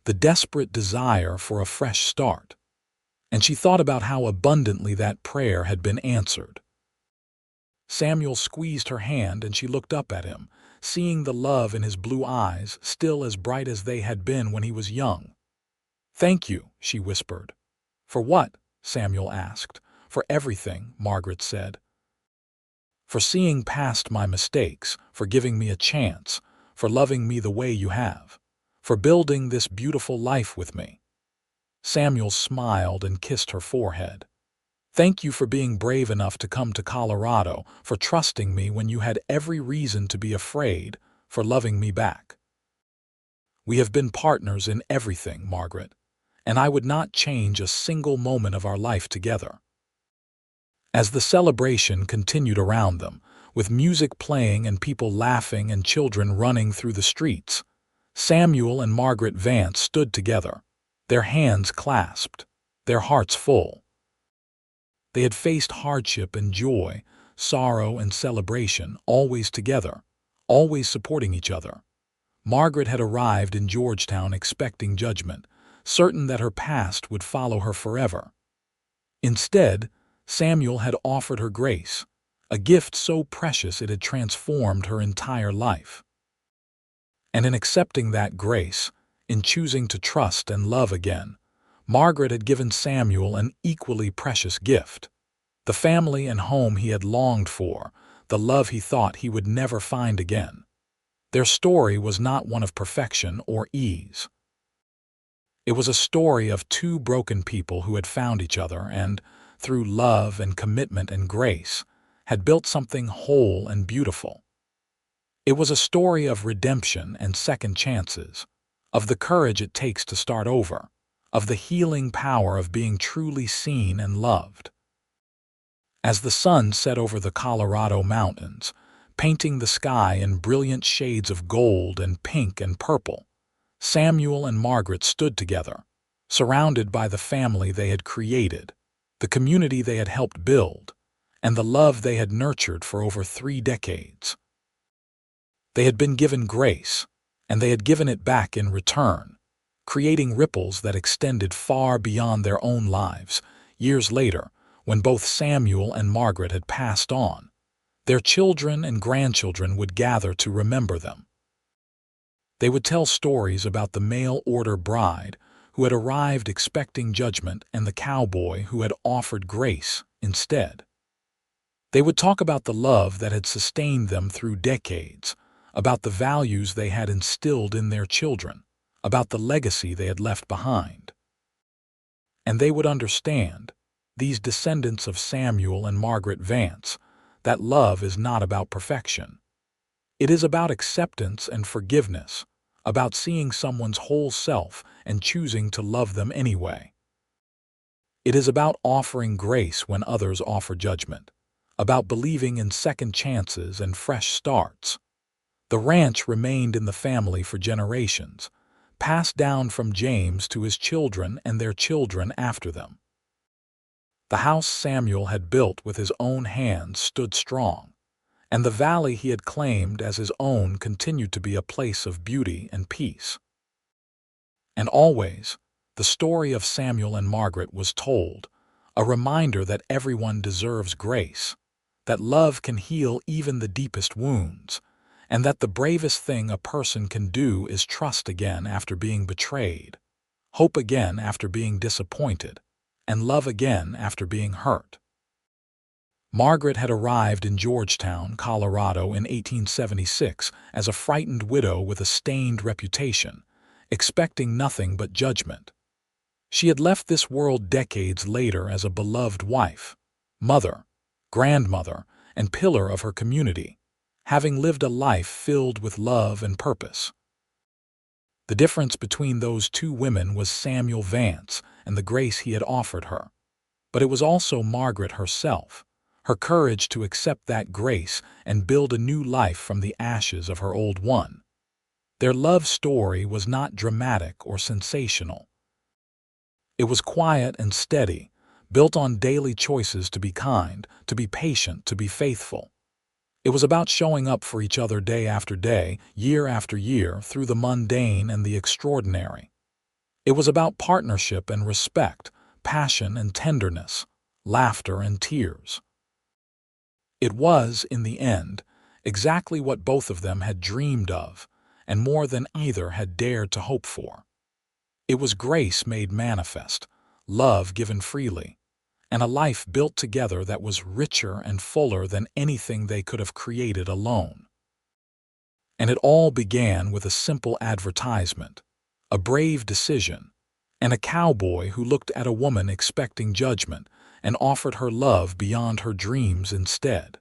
the desperate desire for a fresh start. And she thought about how abundantly that prayer had been answered. Samuel squeezed her hand and she looked up at him, seeing the love in his blue eyes still as bright as they had been when he was young. "Thank you," she whispered. "For what?" Samuel asked. "For everything," Margaret said. "For seeing past my mistakes, for giving me a chance, for loving me the way you have, for building this beautiful life with me." Samuel smiled and kissed her forehead. "Thank you for being brave enough to come to Colorado, for trusting me when you had every reason to be afraid, for loving me back. We have been partners in everything, Margaret, and I would not change a single moment of our life together." As the celebration continued around them, with music playing and people laughing and children running through the streets, Samuel and Margaret Vance stood together, their hands clasped, their hearts full. They had faced hardship and joy, sorrow and celebration, always together, always supporting each other. Margaret had arrived in Georgetown expecting judgment, certain that her past would follow her forever. Instead, Samuel had offered her grace, a gift so precious it had transformed her entire life. And in accepting that grace, in choosing to trust and love again, Margaret had given Samuel an equally precious gift, the family and home he had longed for, the love he thought he would never find again. Their story was not one of perfection or ease. It was a story of two broken people who had found each other and, through love and commitment and grace, had built something whole and beautiful. It was a story of redemption and second chances, of the courage it takes to start over, of the healing power of being truly seen and loved. As the sun set over the Colorado mountains, painting the sky in brilliant shades of gold and pink and purple, Samuel and Margaret stood together, surrounded by the family they had created, the community they had helped build, and the love they had nurtured for over 3 decades. They had been given grace, and they had given it back in return, creating ripples that extended far beyond their own lives. Years later, when both Samuel and Margaret had passed on, their children and grandchildren would gather to remember them. They would tell stories about the mail-order bride who had arrived expecting judgment and the cowboy who had offered grace instead. They would talk about the love that had sustained them through decades, about the values they had instilled in their children, about the legacy they had left behind. And they would understand, these descendants of Samuel and Margaret Vance, that love is not about perfection. It is about acceptance and forgiveness, about seeing someone's whole self and choosing to love them anyway. It is about offering grace when others offer judgment, about believing in second chances and fresh starts. The ranch remained in the family for generations, passed down from James to his children and their children after them. The house Samuel had built with his own hands stood strong, and the valley he had claimed as his own continued to be a place of beauty and peace. And always, the story of Samuel and Margaret was told, a reminder that everyone deserves grace, that love can heal even the deepest wounds, and that the bravest thing a person can do is trust again after being betrayed, hope again after being disappointed, and love again after being hurt. Margaret had arrived in Georgetown, Colorado in 1876 as a frightened widow with a stained reputation, expecting nothing but judgment. She had left this world decades later as a beloved wife, mother, grandmother, and pillar of her community, having lived a life filled with love and purpose. The difference between those two women was Samuel Vance and the grace he had offered her. But it was also Margaret herself, her courage to accept that grace and build a new life from the ashes of her old one. Their love story was not dramatic or sensational. It was quiet and steady, built on daily choices to be kind, to be patient, to be faithful. It was about showing up for each other day after day, year after year, through the mundane and the extraordinary. It was about partnership and respect, passion and tenderness, laughter and tears. It was, in the end, exactly what both of them had dreamed of, and more than either had dared to hope for. It was grace made manifest, love given freely, and a life built together that was richer and fuller than anything they could have created alone. And it all began with a simple advertisement, a brave decision, and a cowboy who looked at a woman expecting judgment and offered her love beyond her dreams instead.